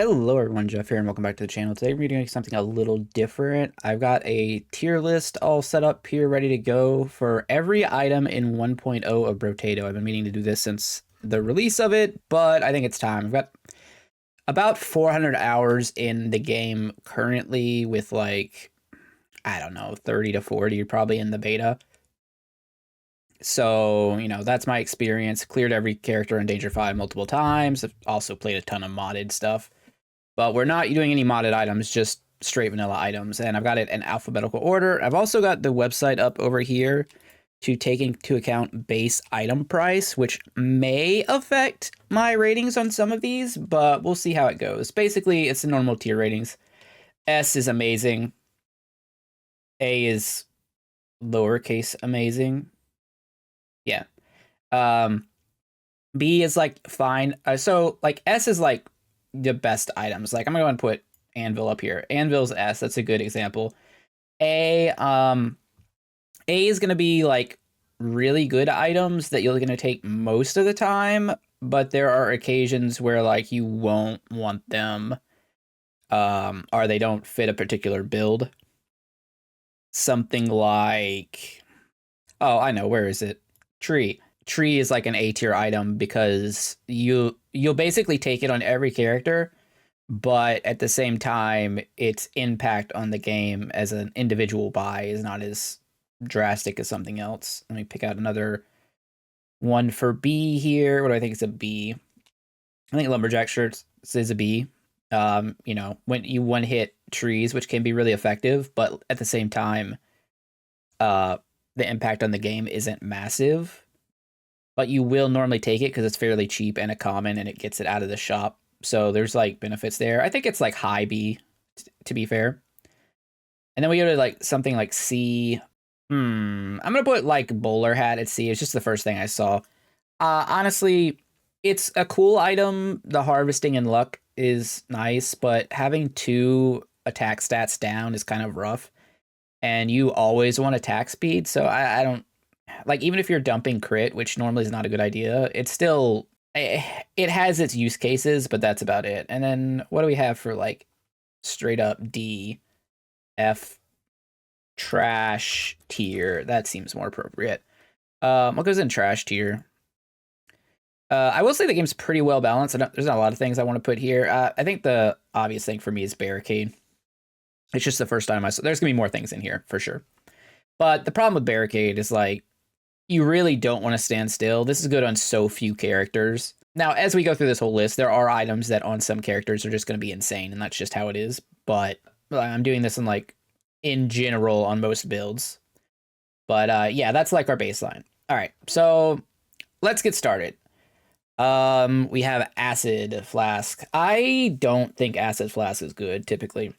Hello everyone, Jeff here, and welcome back to the channel. Today we're doing something a little different. I've got a tier list all set up here, ready to go for every item in 1.0 of Brotato. I've been meaning to do this since the release of it, but I think it's time. I've got about 400 hours in the game currently with like, I don't know, 30 to 40 probably in the beta. So, that's my experience. Cleared every character in Danger 5 multiple times. I've also played a ton of modded stuff. But we're not doing any modded items, just straight vanilla items. And I've got it in alphabetical order. I've also got the website up over here to take into account base item price, which may affect my ratings on some of these, but we'll see how it goes. Basically, it's the normal tier ratings. S is amazing. A is lowercase amazing. Yeah. B is like fine. So like S is like the best items. Like I'm gonna go and put Anvil up here. Anvil's S. That's a good example. A A is gonna be like really good items that you're gonna take most of the time, but there are occasions where like you won't want them, or they don't fit a particular build. Something like, oh, I know, where is it? Tree. Tree is like an A tier item because you'll basically take it on every character, but at the same time, its impact on the game as an individual buy is not as drastic as something else. Let me pick out another one for B here. What do I think is a B? I think Lumberjack Shirts is a B. When you one hit trees, which can be really effective, but at the same time, the impact on the game isn't massive. But you will normally take it because it's fairly cheap and a common, and it gets it out of the shop. So there's like benefits there. I think it's like high B, to be fair. And then we go to like something like C. I'm gonna put like bowler hat at C. It's just the first thing I saw. Honestly, it's a cool item. The harvesting and luck is nice, but having two attack stats down is kind of rough. And you always want attack speed, so I don't like, even if you're dumping crit, which normally is not a good idea, it's still, it has its use cases, but that's about it. And then what do we have for like straight up D, F, trash tier? That seems more appropriate. What goes in trash tier? I will say the game's pretty well balanced. There's not a lot of things I want to put here. I think the obvious thing for me is barricade. It's just the first time I saw. There's gonna be more things in here for sure. But the problem with barricade is like, you really don't want to stand still. This is good on so few characters. Now, as we go through this whole list, there are items that on some characters are just going to be insane, and that's just how it is. But I'm doing this in general on most builds. But yeah, that's like our baseline. All right, so let's get started. We have acid flask. I don't think acid flask is good typically.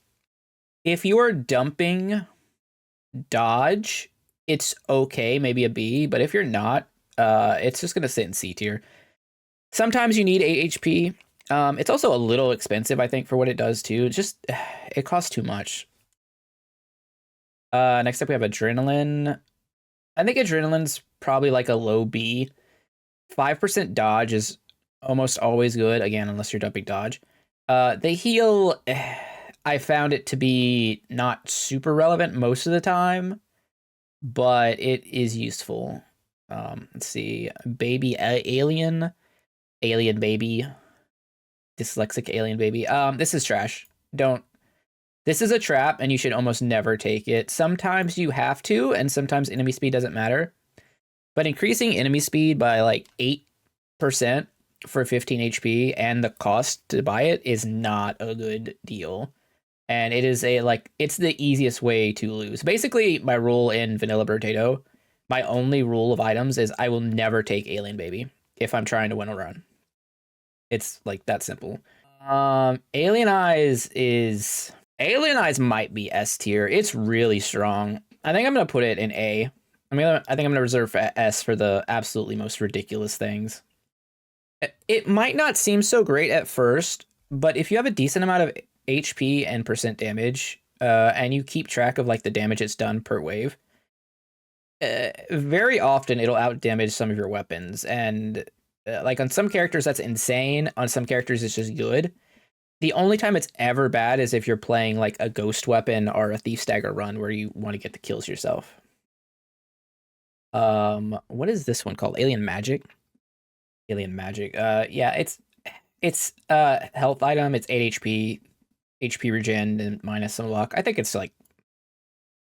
If you are dumping dodge, it's okay, maybe a B, but if you're not, it's just gonna sit in C tier. Sometimes you need 8 HP. It's also a little expensive, I think, for what it does too. It's just, it costs too much. Next up we have adrenaline. I think adrenaline's probably like a low B. 5% dodge is almost always good, again, unless you're dumping dodge. The heal, I found it to be not super relevant most of the time, but it is useful. Let's see, baby alien baby, dyslexic alien baby. This is trash. This is a trap, and you should almost never take it. Sometimes you have to, and sometimes enemy speed doesn't matter. But increasing enemy speed by like 8% for 15 HP and the cost to buy it is not a good deal. And it is it's the easiest way to lose. Basically, my rule in Vanilla Brotato, my only rule of items is I will never take Alien Baby if I'm trying to win a run. It's like that simple. Alien Eyes might be S tier. It's really strong. I think I'm gonna put it in A. I think I'm gonna reserve S for the absolutely most ridiculous things. It might not seem so great at first, but if you have a decent amount of HP and percent damage, and you keep track of like the damage it's done per wave, very often it'll out damage some of your weapons. And like on some characters that's insane, on some characters it's just good. The only time it's ever bad is if you're playing like a ghost weapon or a thief stagger run where you want to get the kills yourself. What is this one called? Alien Magic? Alien Magic. Yeah, it's health item, it's 8 HP, HP regen and minus some luck. I think it's like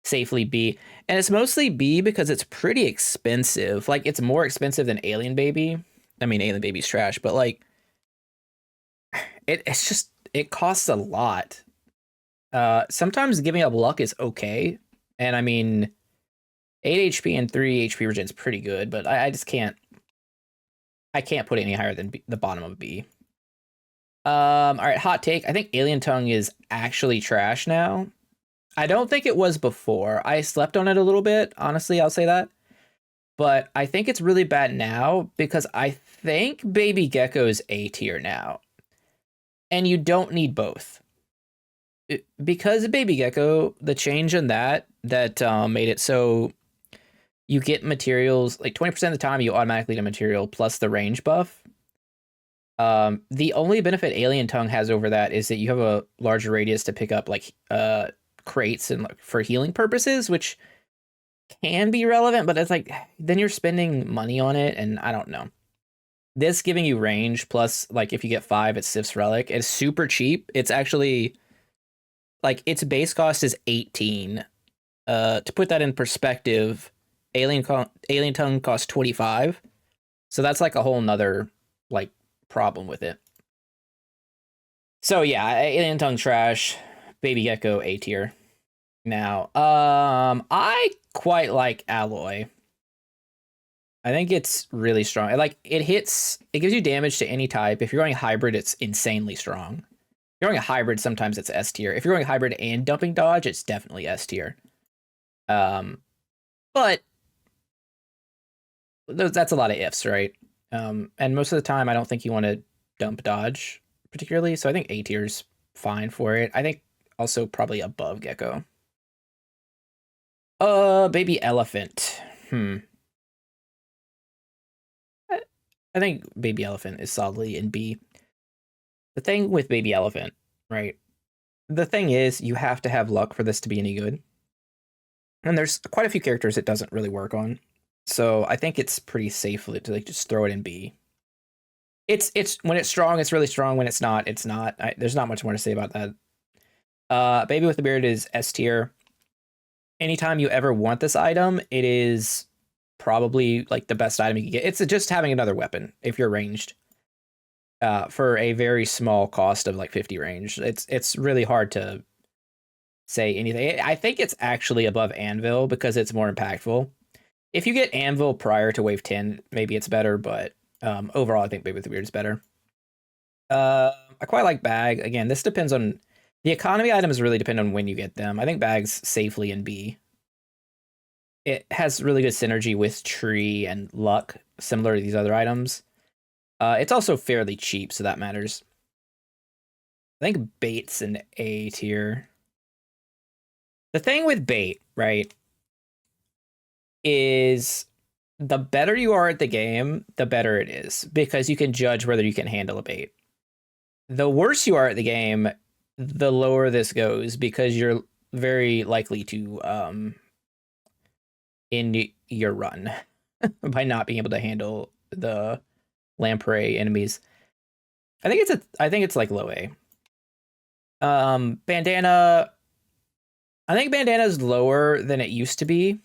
safely B. And it's mostly B because it's pretty expensive. Like it's more expensive than Alien Baby. I mean, Alien Baby's trash, but like it's just it costs a lot. Sometimes giving up luck is okay. And I mean 8 HP and 3 HP regen is pretty good, but I just can't put it any higher than the bottom of B. All right, hot take. I think Alien Tongue is actually trash now. I don't think it was before. I slept on it a little bit. Honestly, I'll say that. But I think it's really bad now because I think Baby Gecko's A tier now. And you don't need both. Because Baby Gecko, the change in that made it so you get materials like 20% of the time you automatically get a material plus the range buff. The only benefit Alien Tongue has over that is that you have a larger radius to pick up like crates and like, for healing purposes, which can be relevant, but it's like then you're spending money on it, and I don't know. This giving you range plus like if you get 5, it's Sif's Relic. It's super cheap. It's actually like its base cost is 18. To put that in perspective, Alien Tongue costs 25. So that's like a whole nother like problem with it. So yeah, Alien Tongue trash, Baby Gecko A tier. Now, I quite like Alloy. I think it's really strong. Like it gives you damage to any type. If you're going hybrid, it's insanely strong. If you're going a hybrid, sometimes it's S tier. If you're going hybrid and dumping dodge, it's definitely S tier. But that's a lot of ifs, right? And most of the time, I don't think you want to dump dodge particularly. So I think A tier's fine for it. I think also probably above Gecko. Baby Elephant. I think Baby Elephant is solidly in B. The thing with Baby Elephant, right? The thing is, you have to have luck for this to be any good. And there's quite a few characters it doesn't really work on. So I think it's pretty safe to like just throw it in B. It's when it's strong, it's really strong. When it's not, it's not. There's not much more to say about that. Baby with the Beard is S tier. Anytime you ever want this item, it is probably like the best item you can get. It's just having another weapon if you're ranged. For a very small cost of like 50 range. It's really hard to say anything. I think it's actually above Anvil because it's more impactful. If you get Anvil prior to wave 10, maybe it's better, but overall I think Baby with the Beard is better. I quite like Bag. Again, this depends on the economy items really depend on when you get them. I think Bag's safely in B. It has really good synergy with Tree and Luck, similar to these other items. It's also fairly cheap, so that matters. I think Bait's an A tier. The thing with Bait, right, is the better you are at the game, the better it is, because you can judge whether you can handle a bait. The worse you are at the game, the lower this goes, because you're very likely to end your run by not being able to handle the lamprey enemies. I think it's like low A. Bandana. I think bandana is lower than it used to be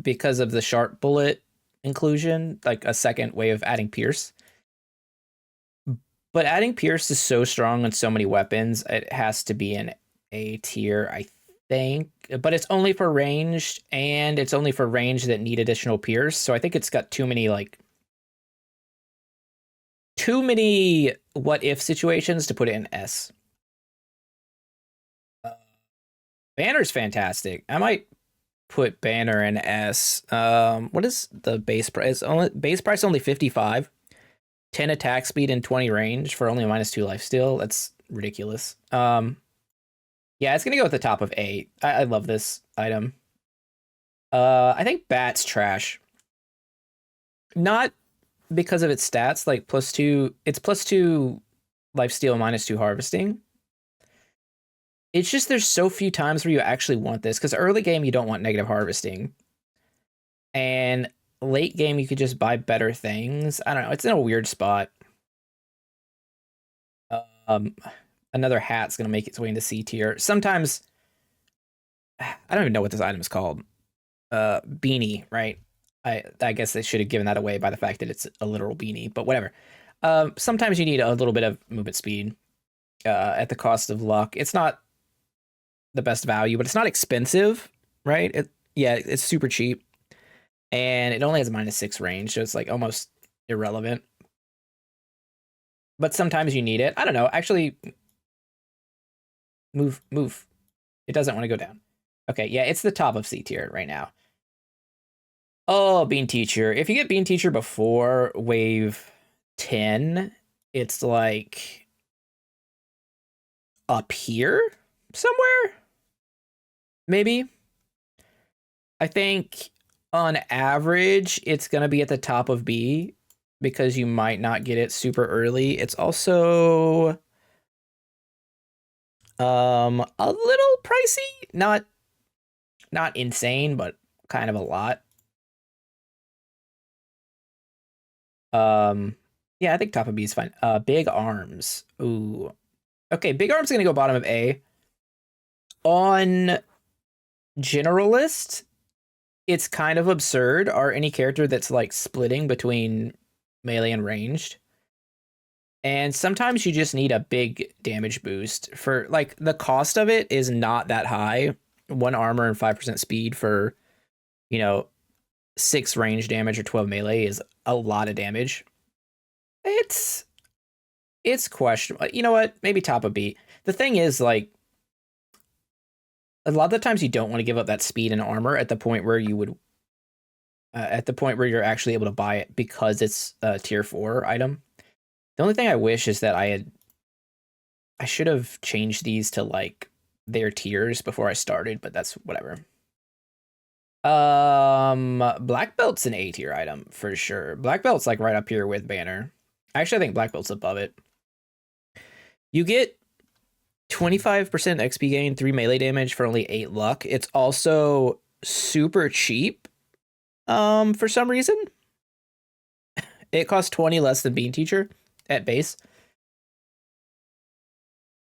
because of the sharp bullet inclusion, like a second way of adding pierce. But adding pierce is so strong on so many weapons, it has to be an A tier, I think. But it's only for ranged, and it's only for range that need additional pierce. So I think it's got too many what if situations to put it in S. Banner's fantastic. I might put Banner in S. What is the base price? Base price only 55. 10 attack speed and 20 range for only -2 lifesteal. That's ridiculous. Yeah, it's gonna go at the top of A. I love this item. I think Bat's trash. Not because of its stats, like +2. It's +2 lifesteal -2 harvesting. It's just there's so few times where you actually want this, because early game you don't want negative harvesting. And late game you could just buy better things. I don't know, it's in a weird spot. Another hat's gonna make its way into C tier. Sometimes I don't even know what this item is called. Beanie, right? I guess they should have given that away by the fact that it's a literal beanie, but whatever. Sometimes you need a little bit of movement speed at the cost of luck. It's not the best value, but it's not expensive, right? It's super cheap, and it only has a -6 range, so it's like almost irrelevant. But sometimes you need it. I don't know. Actually, move. It doesn't want to go down. Okay, yeah, it's the top of C tier right now. Oh, Bean Teacher. If you get Bean Teacher before wave 10, it's like up here somewhere? Maybe? I think on average, it's going to be at the top of B because you might not get it super early. It's also a little pricey. Not insane, but kind of a lot. Yeah, I think top of B is fine. Big Arms. Ooh. Okay, Big Arms is gonna go bottom of A. On Generalist, it's kind of absurd. Are any character that's like splitting between melee and ranged. And sometimes you just need a big damage boost for like the cost of it is not that high. 1 armor and 5% speed for, 6 range damage or 12 melee is a lot of damage. It's questionable. You know what? Maybe top of B. The thing is, like, a lot of the times you don't want to give up that speed and armor at the point where you would, at the point where you're actually able to buy it because it's a tier 4 item. The only thing I wish is that I should have changed these to like their tiers before I started, but that's whatever. Black Belt's an A tier item for sure. Black Belt's like right up here with Banner. Actually, I think Black Belt's above it. You get 25% XP gain, 3 melee damage for only 8 luck. It's also super cheap. For some reason. It costs 20 less than Bean Teacher at base.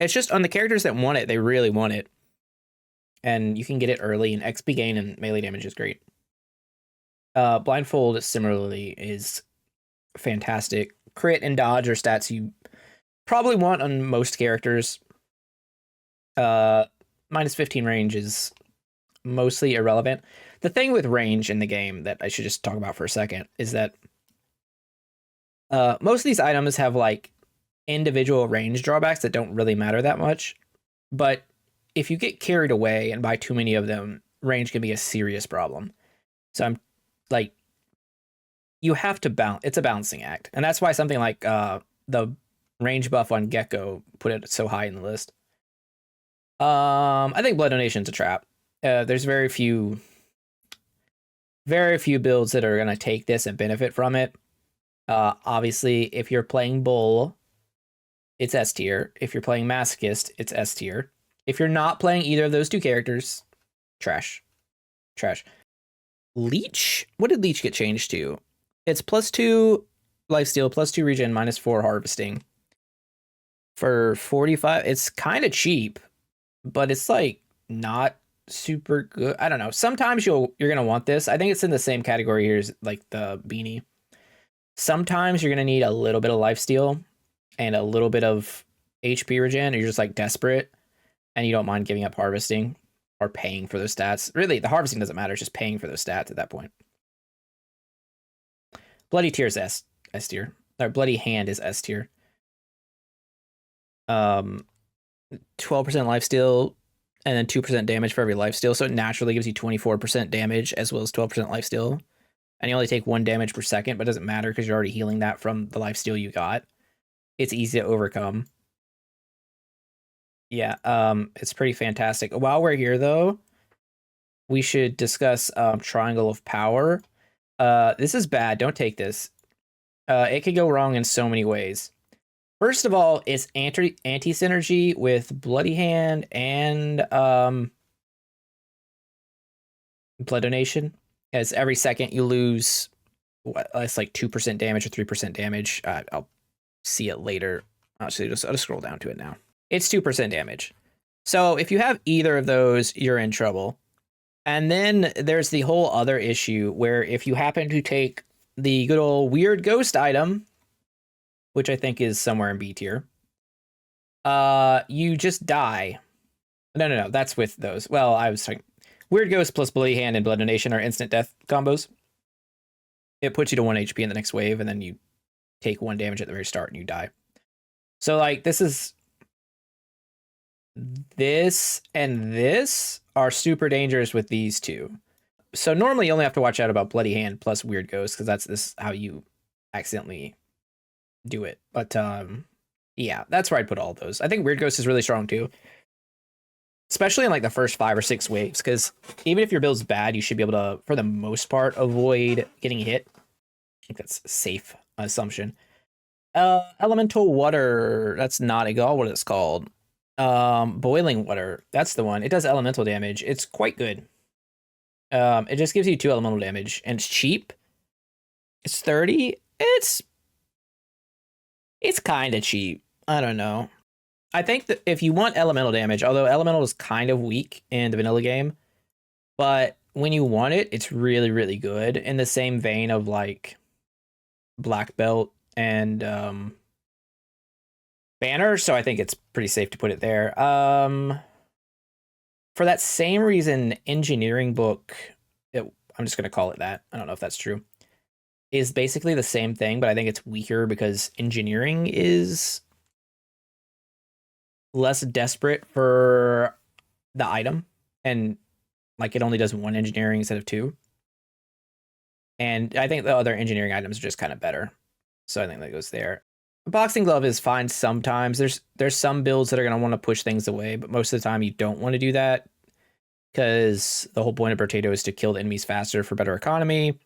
It's just on the characters that want it, they really want it. And you can get it early, and XP gain and melee damage is great. Blindfold similarly is fantastic. Crit and dodge are stats you probably want on most characters. -15 range is mostly irrelevant. The thing with range in the game that I should just talk about for a second is that most of these items have like individual range drawbacks that don't really matter that much. But if you get carried away and buy too many of them, range can be a serious problem. So I'm like, you have to balance. It's a balancing act. And that's why something like the range buff on Gecko put it so high in the list. I think Blood Donation's a trap. There's very few builds that are going to take this and benefit from it. Obviously, if you're playing Bull, it's S tier. If you're playing Masochist, it's S tier. If you're not playing either of those two characters, trash. Leech? What did Leech get changed to? It's +2 lifesteal, +2 regen, -4 harvesting. For 45, it's kind of cheap, but it's like not super good. I don't know. Sometimes you're gonna want this. I think it's in the same category here as like the beanie. Sometimes you're gonna need a little bit of lifesteal and a little bit of HP regen, or you're just like desperate and you don't mind giving up harvesting or paying for those stats. Really, the harvesting doesn't matter, it's just paying for those stats at that point. Bloody Tear is S tier. Or Bloody Hand is S tier. 12% lifesteal and then 2% damage for every lifesteal, so it naturally gives you 24% damage as well as 12% lifesteal. And you only take 1 damage per second, but it doesn't matter because you're already healing that from the lifesteal you got. It's easy to overcome. Yeah, it's pretty fantastic. While we're here, though, we should discuss Triangle of Power. This is bad. Don't take this. It could go wrong in so many ways. First of all, it's anti synergy with Bloody Hand and Blood Donation. As every second you lose, it's like 2% damage or 3% damage. I'll see it later. I'll just scroll down to it now. It's 2% damage. So if you have either of those, you're in trouble. And then there's the whole other issue where if you happen to take the good old weird ghost item, which I think is somewhere in B tier, you just die. No, that's with those. Well, I was talking weird ghost plus bloody hand and blood donation are instant death combos. It puts you to 1 HP in the next wave, and then you take 1 damage at the very start and you die. So like this and this are super dangerous with these two. So normally you only have to watch out about bloody hand plus weird ghost because this how you accidentally do it. But yeah, that's where I'd put all of those. I think weird ghost is really strong too, especially in like the first 5 or 6 waves, because even if your build's bad, you should be able to, for the most part, avoid getting hit. I think that's a safe assumption. Elemental water, that's not what it's called. Boiling water, that's the one. It does elemental damage. It's quite good. It just gives you 2 elemental damage, and it's cheap. It's 30. It's kind of cheap. I don't know. I think that if you want elemental damage, although elemental is kind of weak in the vanilla game, but when you want it, it's really, really good, in the same vein of like Black Belt and Banner, so I think it's pretty safe to put it there. For that same reason, Engineering Book, I'm just going to call it that. I don't know if that's true. Is basically the same thing, but I think it's weaker because Engineering is less desperate for the item, and like it only does 1 engineering instead of 2. And I think the other engineering items are just kind of better. So I think that goes there. Boxing glove is fine sometimes. There's some builds that are going to want to push things away, but most of the time you don't want to do that because the whole point of Brotato is to kill the enemies faster for better economy.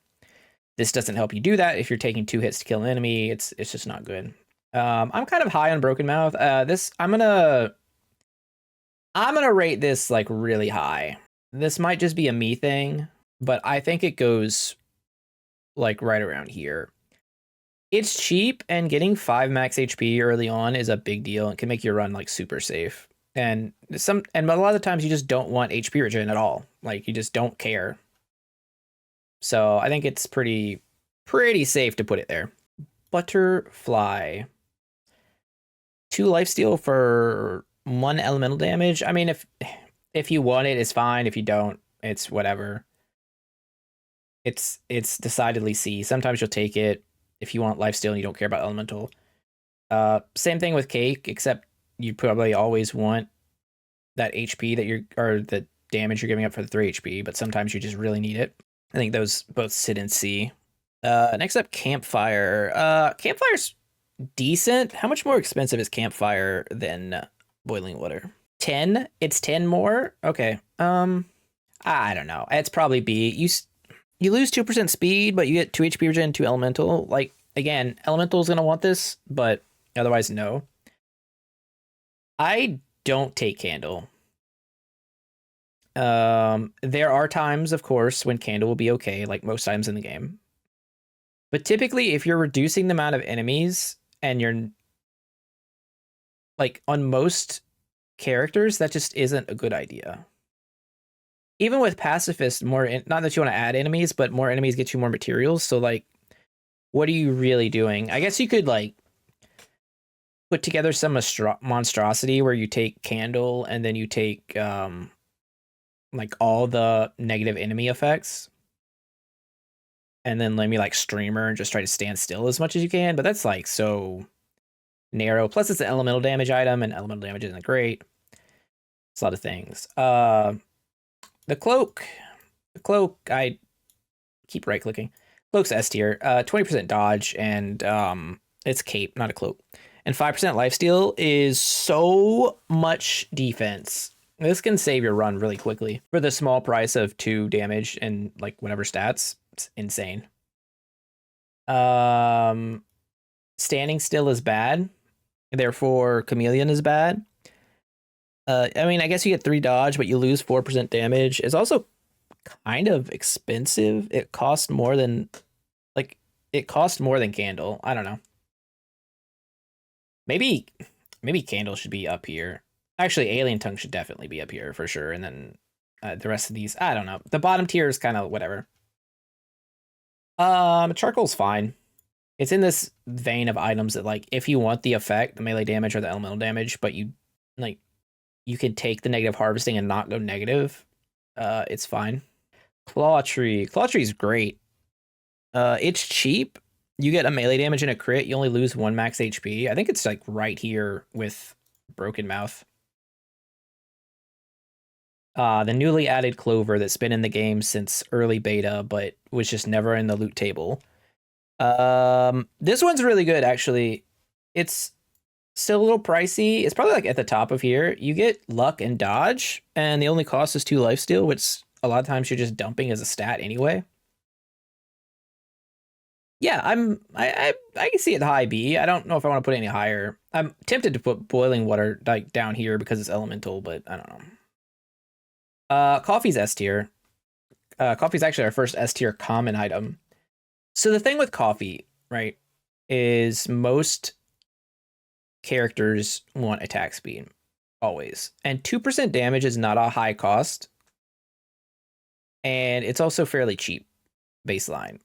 This doesn't help you do that if you're taking 2 hits to kill an enemy. It's just not good. I'm kind of high on Broken Mouth. This I'm gonna rate this like really high. This might just be a me thing, but I think it goes like right around here. It's cheap, and getting 5 max HP early on is a big deal. It can make your run like super safe. And a lot of the times you just don't want HP regen at all. Like you just don't care. So I think it's pretty safe to put it there. Butterfly. 2 lifesteal for 1 elemental damage. I mean, if you want it, it's fine. If you don't, it's whatever. It's decidedly C. Sometimes you'll take it if you want lifesteal and you don't care about elemental. Same thing with Cake, except you probably always want that HP or the damage you're giving up for the 3 HP, but sometimes you just really need it. I think those both sit in C. Next up, Campfire. Campfire's decent. How much more expensive is Campfire than Boiling Water? 10? It's 10 more? Okay. I don't know. It's probably B. You lose 2% speed, but you get 2 HP regen, 2 elemental. Like, again, elemental is going to want this, but otherwise, no. I don't take Candle. There are times, of course, when Candle will be okay, like most times in the game. But typically, if you're reducing the amount of enemies and you're like on most characters, that just isn't a good idea. Even with Pacifist, not that you want to add enemies, but more enemies get you more materials. So like, what are you really doing? I guess you could like put together some monstrosity where you take Candle and then you take like all the negative enemy effects, and then let me like Streamer and just try to stand still as much as you can. But that's like so narrow. Plus, it's an elemental damage item, and elemental damage isn't great. It's a lot of things. The cloak, I keep right clicking. Cloak's S tier, 20% dodge, and it's cape, not a cloak. And 5% lifesteal is so much defense. This can save your run really quickly. For the small price of 2 damage and like whatever stats, it's insane. Standing still is bad. Therefore, Chameleon is bad. I mean, I guess you get 3 dodge, but you lose 4% damage. It's also kind of expensive. It costs more than like it costs more than Candle. I don't know. Maybe Candle should be up here. Actually, Alien Tongue should definitely be up here for sure. And then the rest of these, I don't know. The bottom tier is kind of whatever. Charcoal's fine. It's in this vein of items that, like, if you want the effect, the melee damage or the elemental damage, but you like you can take the negative harvesting and not go negative, it's fine. Claw Tree. Claw Tree is great. It's cheap. You get a melee damage and a crit. You only lose 1 max HP. I think it's like right here with Broken Mouth. The newly added Clover that's been in the game since early beta, but was just never in the loot table. This one's really good, actually. It's still a little pricey. It's probably like at the top of here. You get luck and dodge, and the only cost is 2 lifesteal, which a lot of times you're just dumping as a stat anyway. Yeah, I can see it high B. I don't know if I want to put it any higher. I'm tempted to put boiling water like down here because it's elemental, but I don't know. Coffee's S tier. Coffee's actually our first S tier common item. So the thing with coffee, right, is most characters want attack speed always, and 2% damage is not a high cost, and it's also fairly cheap baseline.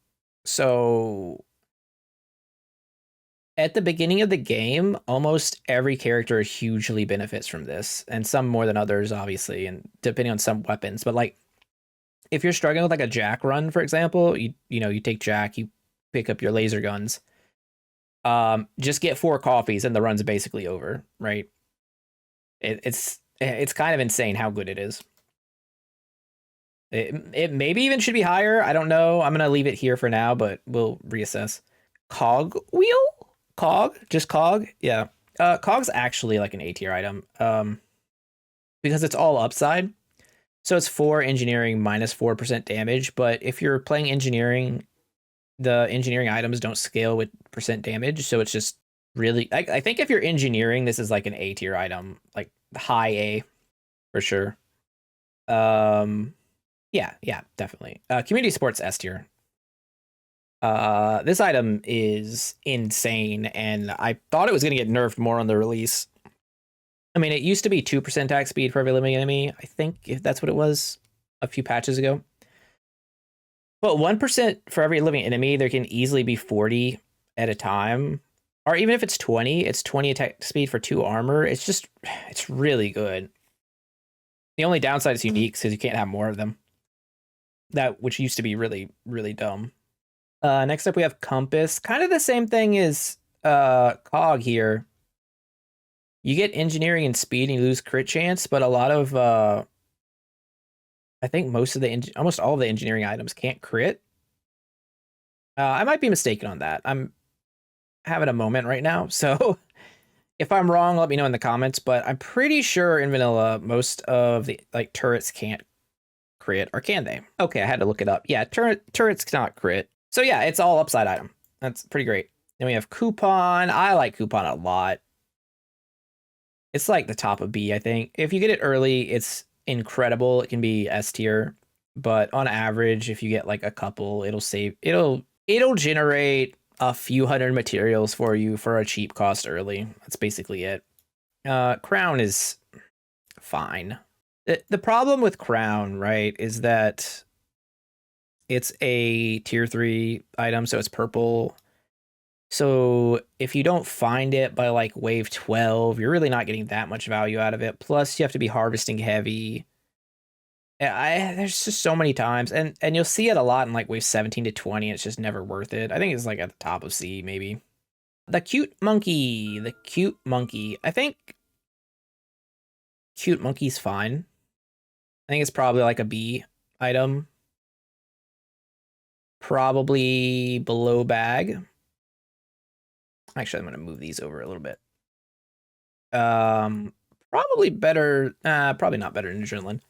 So at the beginning of the game, almost every character hugely benefits from this, and some more than others, obviously, and depending on some weapons. But like, if you're struggling with like a Jack run, for example, you take Jack, you pick up your laser guns, just get 4 coffees, and the run's basically over, right? It's kind of insane how good it is. It maybe even should be higher. I don't know. I'm gonna leave it here for now, but we'll reassess. Cog wheel? Cog? Just cog? Yeah. Cog's actually like an A tier item. Because it's all upside. So it's 4 engineering minus 4% damage, but if you're playing engineering, the engineering items don't scale with percent damage, so it's just really I think if you're engineering, this is like an A tier item, like high A for sure. Yeah, definitely. Community sports S tier. This item is insane, and I thought it was gonna get nerfed more on the release. I mean, it used to be 2% attack speed for every living enemy. I think if that's what it was a few patches ago. But 1% for every living enemy, there can easily be 40 at a time. Or even if it's 20, it's 20 attack speed for 2 armor. It's really good. The only downside is unique because you can't have more of them. That which used to be really, really dumb. Next up we have Compass. Kind of the same thing as Cog here. You get engineering and speed and you lose crit chance, but a lot of I think almost all of the engineering items can't crit. I might be mistaken on that. I'm having a moment right now, so if I'm wrong, let me know in the comments, but I'm pretty sure in vanilla most of the like turrets can't crit, or can they? Okay, I had to look it up. Yeah, turrets cannot crit. So yeah, it's all upside item. That's pretty great. Then we have Coupon. I like Coupon a lot. It's like the top of B, I think. If you get it early, it's incredible. It can be S tier, but on average, if you get like a couple, it'll generate a few hundred materials for you for a cheap cost early. That's basically it. Crown is fine. The problem with Crown, right, is that it's a tier 3 item, so it's purple. So if you don't find it by like wave 12, you're really not getting that much value out of it. Plus, you have to be harvesting heavy. There's just so many times, and you'll see it a lot in like wave 17 to 20. It's just never worth it. I think it's like at the top of C, maybe. The cute monkey. I think cute monkey's fine. I think it's probably like a B item. Probably below bag. Actually, I'm going to move these over a little bit. Probably better. Probably not better than adrenaline.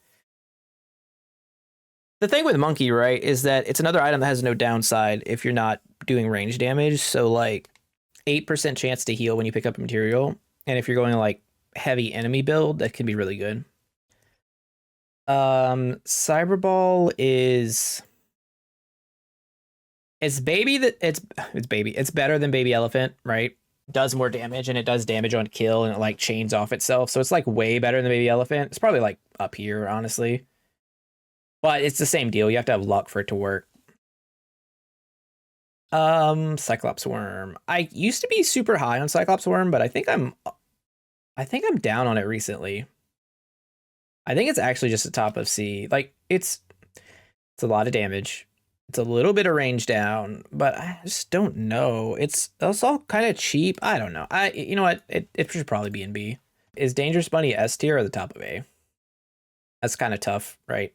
The thing with monkey, right, is that it's another item that has no downside if you're not doing range damage. So like 8% chance to heal when you pick up a material. And if you're going like heavy enemy build, that can be really good. Cyberball is it's baby that it's baby. It's better than baby elephant, right? Does more damage and it does damage on kill and it like chains off itself. So it's like way better than baby elephant. It's probably like up here, honestly. But it's the same deal. You have to have luck for it to work. Cyclops worm. I used to be super high on Cyclops worm, but I think I'm down on it recently. I think it's actually just the top of C. Like it's a lot of damage. It's a little bit of range down, but I just don't know. It's all kind of cheap. I don't know. You know what? It should probably be in B. Is Dangerous Bunny S tier or the top of A? That's kind of tough, right?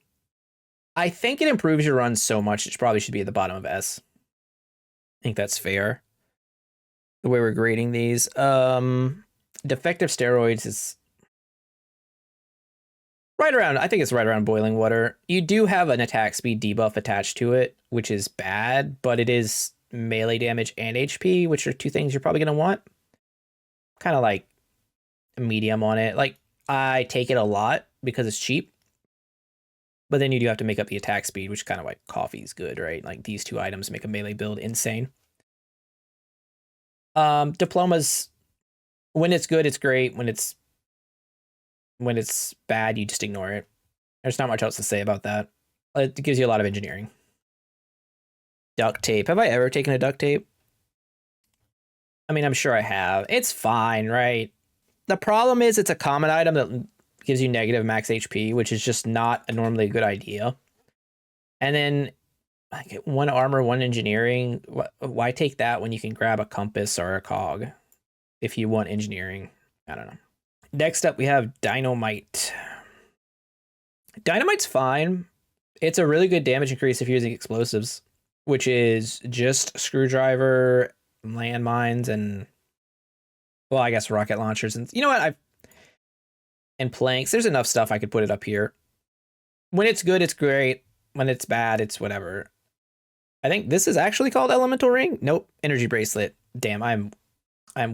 I think it improves your run so much it probably should be at the bottom of S. I think that's fair. The way we're grading these. Defective steroids is right around, I think it's right around boiling water. You do have an attack speed debuff attached to it, which is bad, but it is melee damage and HP, which are two things you're probably going to want. Kind of like a medium on it. Like, I take it a lot because it's cheap, but then you do have to make up the attack speed, which is kind of like coffee's good, right? Like, these two items make a melee build insane. Diplomas, when it's good, it's great. When it's bad, you just ignore it. There's not much else to say about that. It gives you a lot of engineering. Duct tape. Have I ever taken a duct tape? I mean, I'm sure I have. It's fine, right? The problem is it's a common item that gives you negative max HP, which is just not normally a good idea. And then I get 1 armor, 1 engineering. Why take that when you can grab a compass or a cog if you want engineering? I don't know. Next up, we have Dynamite. Dynamite's fine. It's a really good damage increase if you're using explosives, which is just screwdriver, landmines, and, well, I guess rocket launchers. And you know what? And planks. There's enough stuff I could put it up here. When it's good, it's great. When it's bad, it's whatever. I think this is actually called Elemental Ring. Nope. Energy Bracelet. Damn, I'm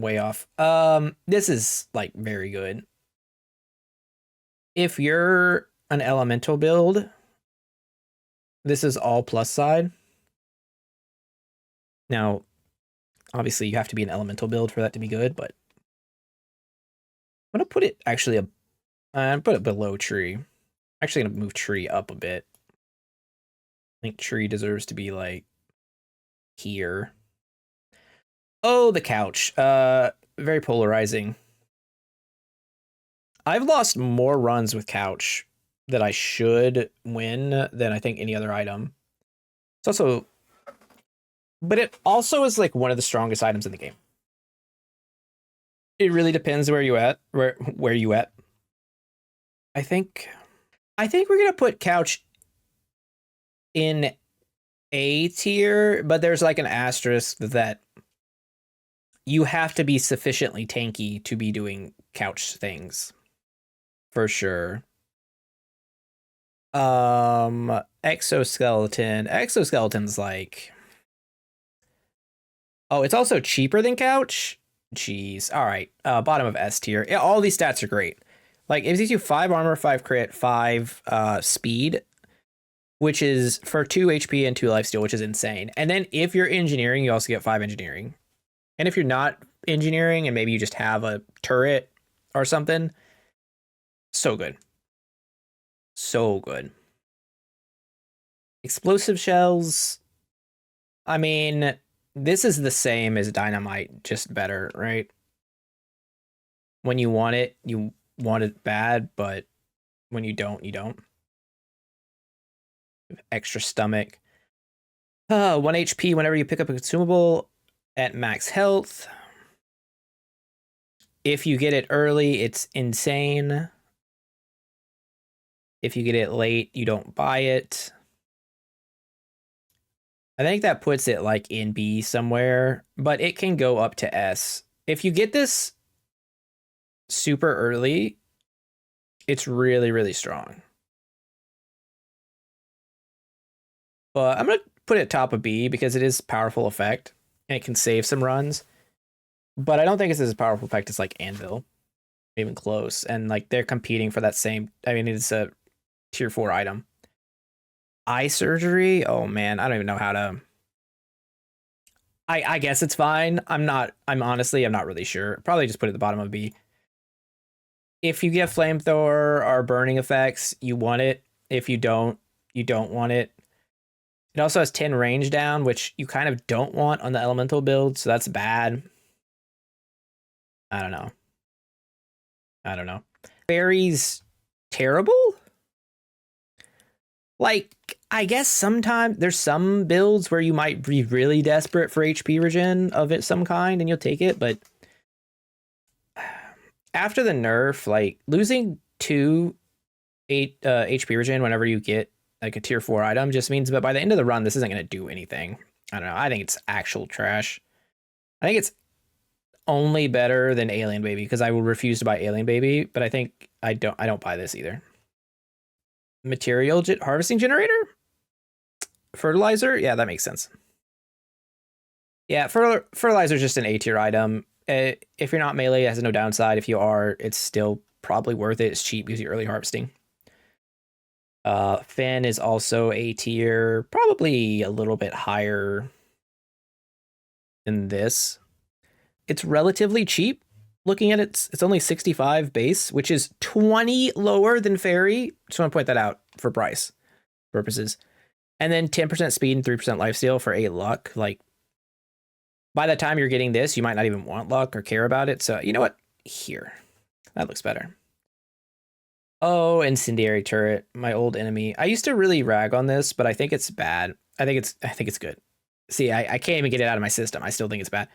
way off. This is like very good. If you're an elemental build, this is all plus side. Now, obviously you have to be an elemental build for that to be good, but I'm gonna put it actually put it below tree. I'm actually gonna move tree up a bit. I think tree deserves to be like here. Oh, the couch. Very polarizing. I've lost more runs with couch that I should win than I think any other item. It's also, but it also is like one of the strongest items in the game. It really depends where you at. Where you at. I think we're gonna put couch in A tier, but there's like an asterisk that you have to be sufficiently tanky to be doing couch things. For sure. Exoskeleton. Exoskeleton's like, oh, it's also cheaper than couch. Jeez. All right. Bottom of S tier. Yeah, all these stats are great. Like, it gives you 5 armor, 5 crit, 5 speed, which is for 2 HP and 2 lifesteal, which is insane. And then if you're engineering, you also get 5 engineering. And if you're not engineering and maybe you just have a turret or something, so good. So good. Explosive shells. I mean, this is the same as dynamite, just better, right? When you want it bad, but when you don't, you don't. Extra stomach. 1 HP whenever you pick up a consumable at max health. If you get it early, it's insane. If you get it late, you don't buy it. I think that puts it like in B somewhere, but it can go up to S. If you get this super early, it's really, really strong. But I'm going to put it top of B because it is powerful effect and it can save some runs. but I don't think it's as powerful effect as like Anvil, even close. And like they're competing for that same. I mean, it's a tier 4 item. Eye surgery. Oh man, I don't even know how to. I guess it's fine. I'm honestly, I'm not really sure. Probably just put it at the bottom of B. If you get flamethrower or burning effects, you want it. If you don't want it. It also has 10 range down, which you kind of don't want on the elemental build, so that's bad. I don't know. Fairy's terrible? Like, I guess sometimes there's some builds where you might be really desperate for HP regen of it some kind and you'll take it, but after the nerf, like losing 2 HP regen whenever you get like a tier 4 item just means that by the end of the run, this isn't going to do anything. I don't know. I think it's actual trash. I think it's only better than Alien Baby because I will refuse to buy Alien Baby, but I think I don't buy this either. Material harvesting generator? Fertilizer? Yeah, that makes sense. Yeah, fertilizer is just an A tier item. If you're not melee, it has no downside. If you are, it's still probably worth it. It's cheap because you're early harvesting. Fin is also A tier, probably a little bit higher than this. It's relatively cheap. Looking at it, it's only 65 base, which is 20 lower than Fairy. Just want to point that out for price purposes. And then 10% speed and 3% lifesteal for 8 luck. Like, by the time you're getting this, you might not even want luck or care about it. So, you know what? Here. That looks better. Oh, incendiary turret, my old enemy. I used to really rag on this, but I think it's bad. I think it's good. See, I can't even get it out of my system. I still think it's bad.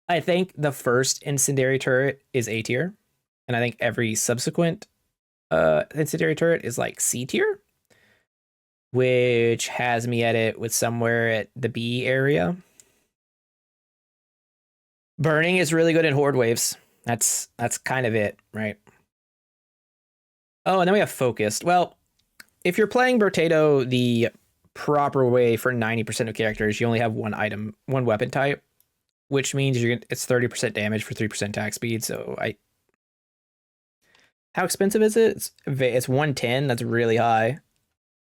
I think the first incendiary turret is A tier, and I think every subsequent incendiary turret is like C tier, which has me at it with somewhere at the B area. Burning is really good in horde waves. That's kind of it, right? Oh, and then we have focused. Well, if you're playing Brotato the proper way for 90% of characters, you only have one item, one weapon type, which means it's 30% damage for 3% attack speed. So how expensive is it? It's 110. That's really high,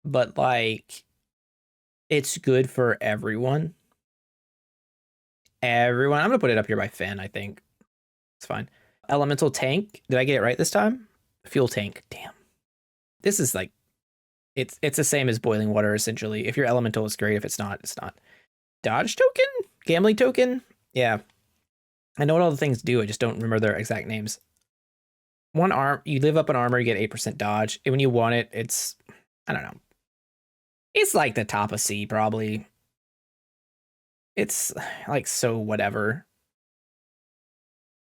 but like, it's good for everyone. I'm gonna put it up here by Finn. I think it's fine. Elemental tank. Did I get it right this time? Fuel tank. Damn. This is like, it's the same as boiling water essentially. If you're elemental, it's great. If it's not, it's not. Dodge token? Gambling token? Yeah. I know what all the things do. I just don't remember their exact names. One arm, you live up an armor, you get 8% dodge. And when you want it, it's, I don't know. It's like the top of C, probably. It's like so whatever.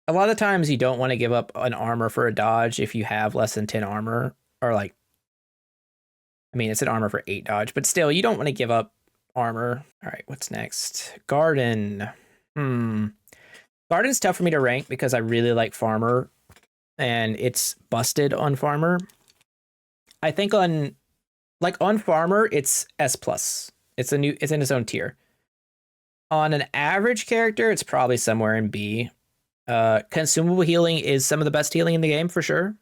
A lot of times you don't want to give up an armor for a dodge if you have less than 10 armor. Or like, I mean, it's an armor for 8 dodge, but still, you don't want to give up armor. All right, what's next? Garden. Garden's tough for me to rank because I really like Farmer, and it's busted on Farmer. I think on Farmer, it's S+. It's in its own tier. On an average character, it's probably somewhere in B. Consumable healing is some of the best healing in the game for sure.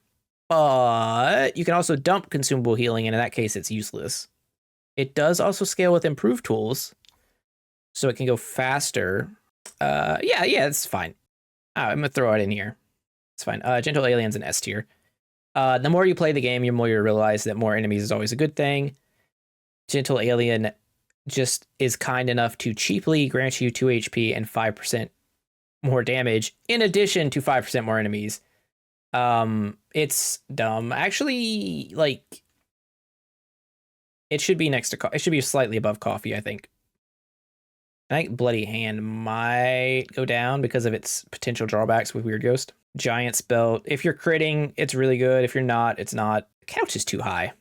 But you can also dump consumable healing, and in that case, it's useless. It does also scale with improved tools, so it can go faster. Yeah, it's fine. I'm gonna throw it in here. It's fine. Gentle Alien's an S tier. The more you play the game, the more you realize that more enemies is always a good thing. Gentle Alien just is kind enough to cheaply grant you 2 HP and 5% more damage, in addition to 5% more enemies. It's dumb. Actually, like, it should be next to it should be slightly above coffee, I think. I think Bloody Hand might go down because of its potential drawbacks with Weird Ghost. Giant's Belt. If you're critting, it's really good. If you're not, it's not. Couch is too high.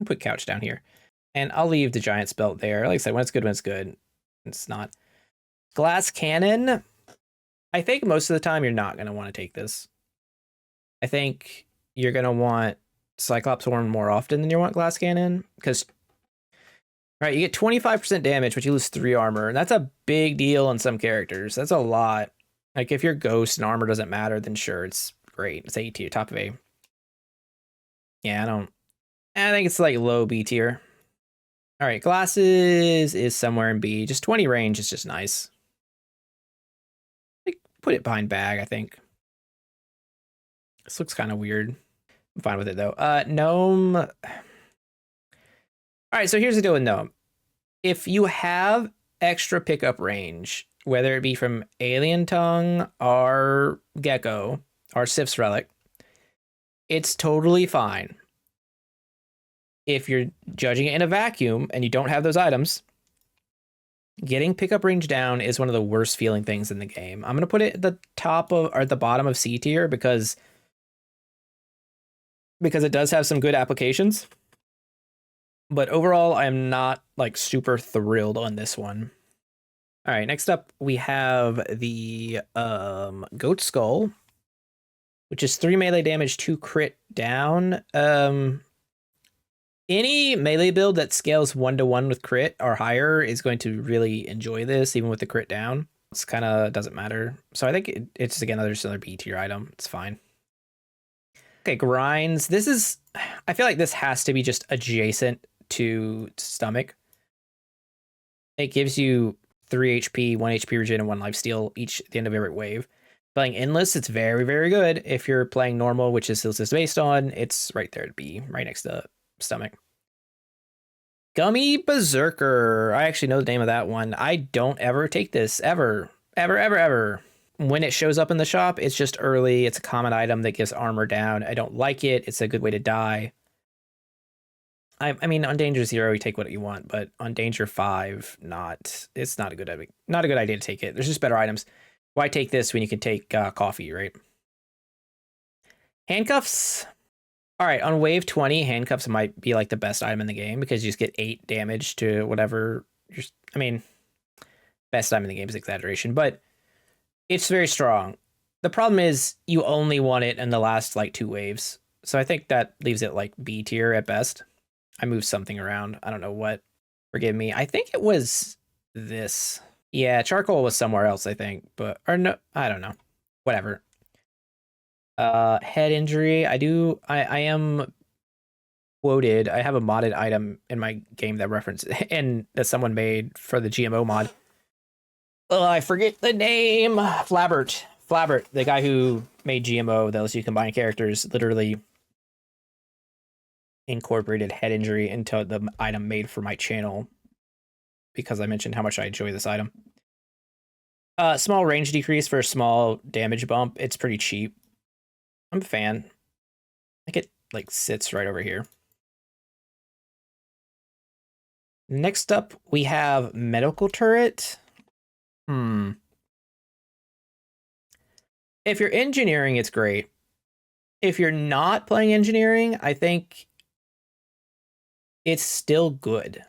I'll put Couch down here. And I'll leave the Giant's Belt there. Like I said, when it's good. It's not. Glass Cannon. I think most of the time you're not going to want to take this. I think you're going to want Cyclops Horn more often than you want Glass Cannon, because All right, you get 25% damage, but you lose 3 armor. And that's a big deal on some characters. That's a lot. Like, if your ghost and armor doesn't matter, then sure, it's great. It's A tier, top of A. Yeah, I think it's like low B tier. All right, glasses is somewhere in B. Just 20 range is just nice. Like, put it behind bag, I think. This looks kind of weird. I'm fine with it, though. Gnome. All right, so here's the deal with Gnome. If you have extra pickup range, whether it be from Alien Tongue or Gecko or Sif's Relic, it's totally fine. If you're judging it in a vacuum and you don't have those items, getting pickup range down is one of the worst feeling things in the game. I'm going to put it at the top of, or at the bottom of C tier because it does have some good applications. But overall, I'm not like super thrilled on this one. All right, next up we have the Goat Skull, which is 3 melee damage, 2 crit down. Any melee build that scales 1-to-1 with crit or higher is going to really enjoy this, even with the crit down. It's kind of doesn't matter. So I think it's again another B tier item. It's fine. Okay, grinds. This is, I feel like this has to be just adjacent to stomach. It gives you 3 HP, 1 HP regen, and 1 lifesteal each at the end of every wave. Playing endless, it's very, very good. If you're playing normal, which is this based on, it's right there to be, right next to stomach. Gummy Berserker. I actually know the name of that one. I don't ever take this, ever. Ever. When it shows up in the shop, it's just early. It's a common item that gives armor down. I don't like it. It's a good way to die. I mean, on Danger 0, you take what you want, but on Danger 5, it's not a good idea to take it. There's just better items. Why take this when you can take coffee, right? Handcuffs. All right, on wave 20, handcuffs might be like the best item in the game because you just get 8 damage to whatever. I mean, best item in the game is exaggeration, but it's very strong. The problem is you only want it in the last like 2 waves. So I think that leaves it like B tier at best. I moved something around. I don't know what. Forgive me. I think it was this. Yeah, charcoal was somewhere else, I think. Or no, I don't know. Whatever. Head injury. I am quoted. I have a modded item in my game that reference and that someone made for the GMO mod. I forget the name. Flabbert, the guy who made GMO that lets you combine characters, literally incorporated head injury into the item made for my channel because I mentioned how much I enjoy this item. Small range decrease for a small damage bump. It's pretty cheap. I'm a fan. I think it like sits right over here. Next up, we have medical turret. If you're engineering, it's great. If you're not playing engineering, I think it's still good.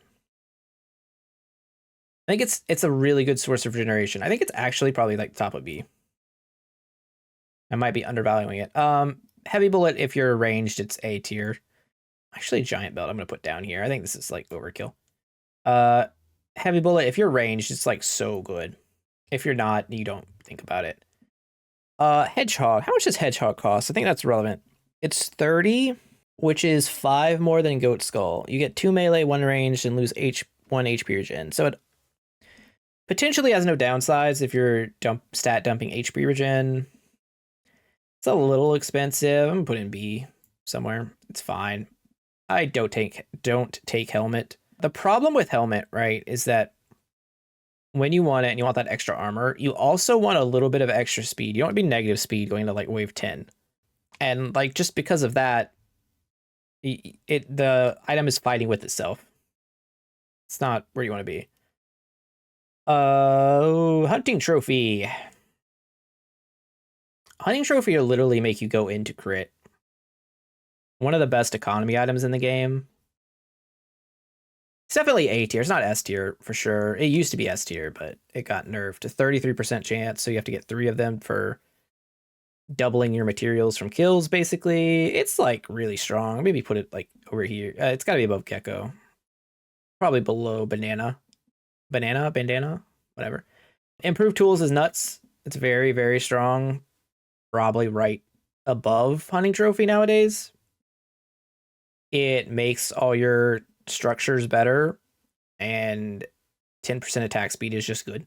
I think it's a really good source of regeneration. I think it's actually probably like top of B. I might be undervaluing it. Heavy bullet, if you're ranged, it's A tier. Actually, giant belt I'm gonna put down here. I think this is like overkill. Heavy bullet, if you're ranged, it's like so good. If you're not, you don't think about it. Hedgehog. How much does hedgehog cost? I think that's relevant. It's 30, which is 5 more than goat skull. You get 2 melee, 1 ranged, and lose 1 HP regen. So it potentially has no downsides if you're stat dumping HP regen. It's a little expensive. I'm gonna put in B somewhere. It's fine. I don't take helmet. The problem with helmet, right, is that when you want it and you want that extra armor, you also want a little bit of extra speed. You don't want to be negative speed going to like wave 10. And like just because of that, the item is fighting with itself. It's not where you want to be. Hunting trophy. Hunting trophy will literally make you go into crit. One of the best economy items in the game. It's definitely A tier. It's not S tier for sure. It used to be S tier, but it got nerfed to 33% chance. So you have to get 3 of them for doubling your materials from kills, basically. It's like really strong. Maybe put it like over here. It's got to be above Gecko. Probably below bandana, whatever. Improved tools is nuts. It's very, very strong. Probably right above hunting trophy nowadays. It makes all your structures better, and 10% attack speed is just good.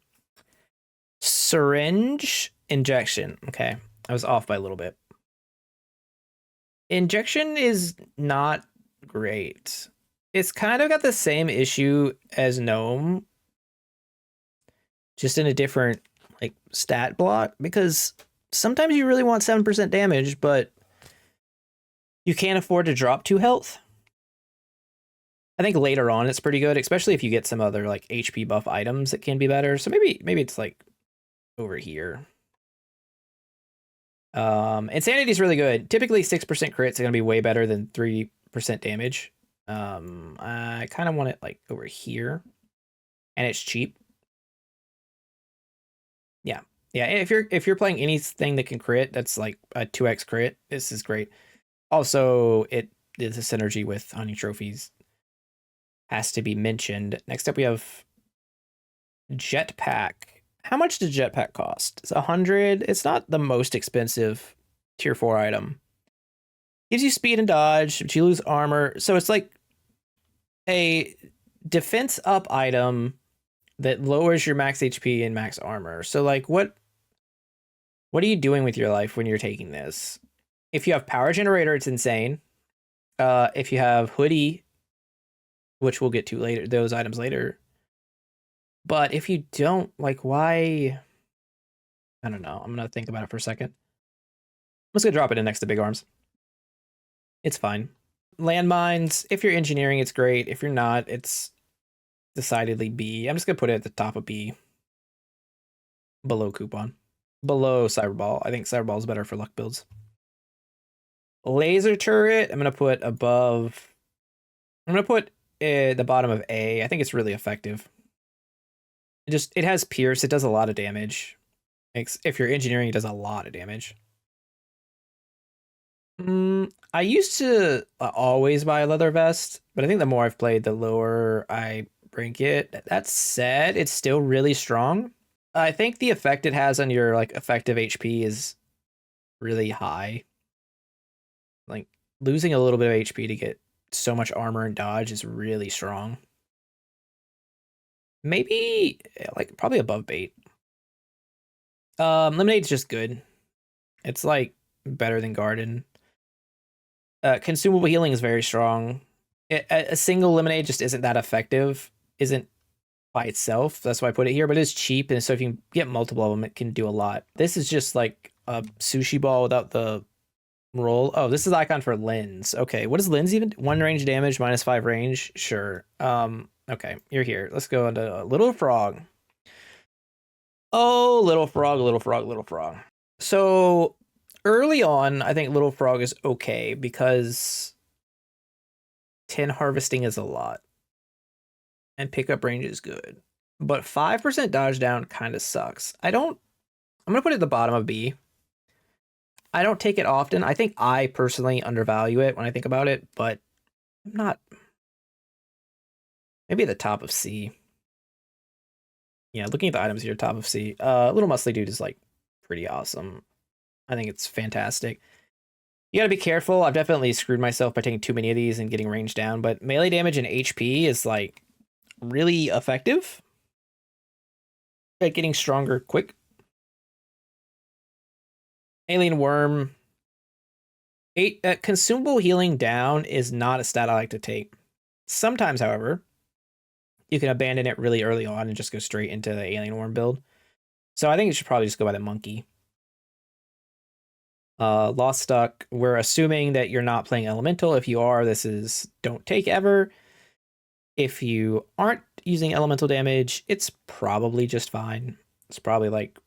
Syringe injection. Okay, I was off by a little bit. Injection is not great. It's kind of got the same issue as Gnome, just in a different like stat block, because sometimes you really want 7% damage, but you can't afford to drop 2 health. I think later on it's pretty good, especially if you get some other like HP buff items that can be better. So maybe it's like over here. Insanity is really good. Typically 6% crits are going to be way better than 3% damage. I kind of want it like over here, and it's cheap. Yeah. Yeah, if you're playing anything that can crit, that's like a 2x crit, this is great. Also, it is a synergy with hunting trophies. Has to be mentioned. Next up, we have jetpack. How much does jetpack cost? It's 100. It's not the most expensive tier 4 item. Gives you speed and dodge, but you lose armor. So it's like a defense up item that lowers your max HP and max armor. So like what are you doing with your life when you're taking this? If you have power generator, it's insane. If you have hoodie, which we'll get to later, those items later. But if you don't, like, why? I don't know. I'm going to think about it for a second. I'm just going to drop it in next to big arms. It's fine. Landmines, if you're engineering, it's great. If you're not, it's decidedly B. I'm just going to put it at the top of B. Below coupon. Below Cyberball. I think Cyberball is better for luck builds. Laser turret, I'm going to put above. I'm going to put the bottom of A. I think it's really effective. It has pierce. It does a lot of damage. If you're engineering, it does a lot of damage. I used to always buy a leather vest, but I think the more I've played, the lower I rank it. That said, it's still really strong. I think the effect it has on your like effective HP is really high. Like losing a little bit of HP to get so much armor and dodge is really strong. Maybe like probably above bait. Lemonade's just good. It's like better than garden. Consumable healing is very strong. A single lemonade just isn't that effective. Isn't by itself. That's why I put it here, but it's cheap, and so if you can get multiple of them, it can do a lot. This is just like a sushi ball without the roll. Oh, this is icon for lens. Okay, what is lens even? 1 range damage, -5 range. Sure. Okay, you're here. Let's go into Little Frog. Oh, Little Frog, Little Frog, Little Frog. So early on, I think Little Frog is okay because 10 harvesting is a lot. And pickup range is good. But 5% dodge down kind of sucks. I'm going to put it at the bottom of B. I don't take it often. I think I personally undervalue it when I think about it, but I'm not. Maybe at the top of C. Yeah, looking at the items here, top of C. Little Muscly Dude is like pretty awesome. I think it's fantastic. You gotta be careful. I've definitely screwed myself by taking too many of these and getting range down, but melee damage and HP is like really effective at getting stronger quick. Alien Worm. Consumable healing down is not a stat I like to take. Sometimes, however, you can abandon it really early on and just go straight into the Alien Worm build. So I think you should probably just go by the Monkey. Lost Stuck. We're assuming that you're not playing Elemental. If you are, this is don't take ever. If you aren't using elemental damage, it's probably just fine. It's probably like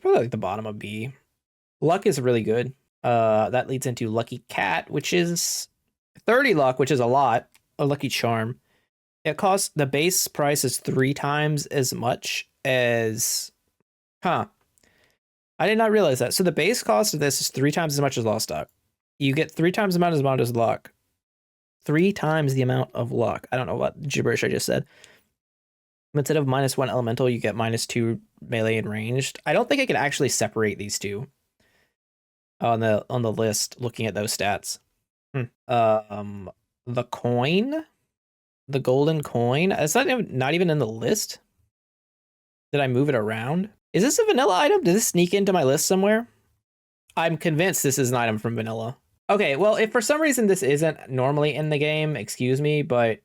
the bottom of B. Luck is really good. That leads into Lucky Cat, which is 30 luck, which is a lot. A Lucky Charm. It costs, the base price is 3 times as much as, I did not realize that. So the base cost of this is 3 times as much as Lost Stock. You get 3 times the amount as luck. 3 times the amount of luck. I don't know what gibberish I just said. Instead of -1 elemental, you get -2 melee and ranged. I don't think I can actually separate these two on the list looking at those stats. The coin, the golden coin, it's not even in the list. Did I move it around? Is this a vanilla item? Did this sneak into my list somewhere? I'm convinced this is an item from vanilla. Okay, well, if for some reason this isn't normally in the game, excuse me, but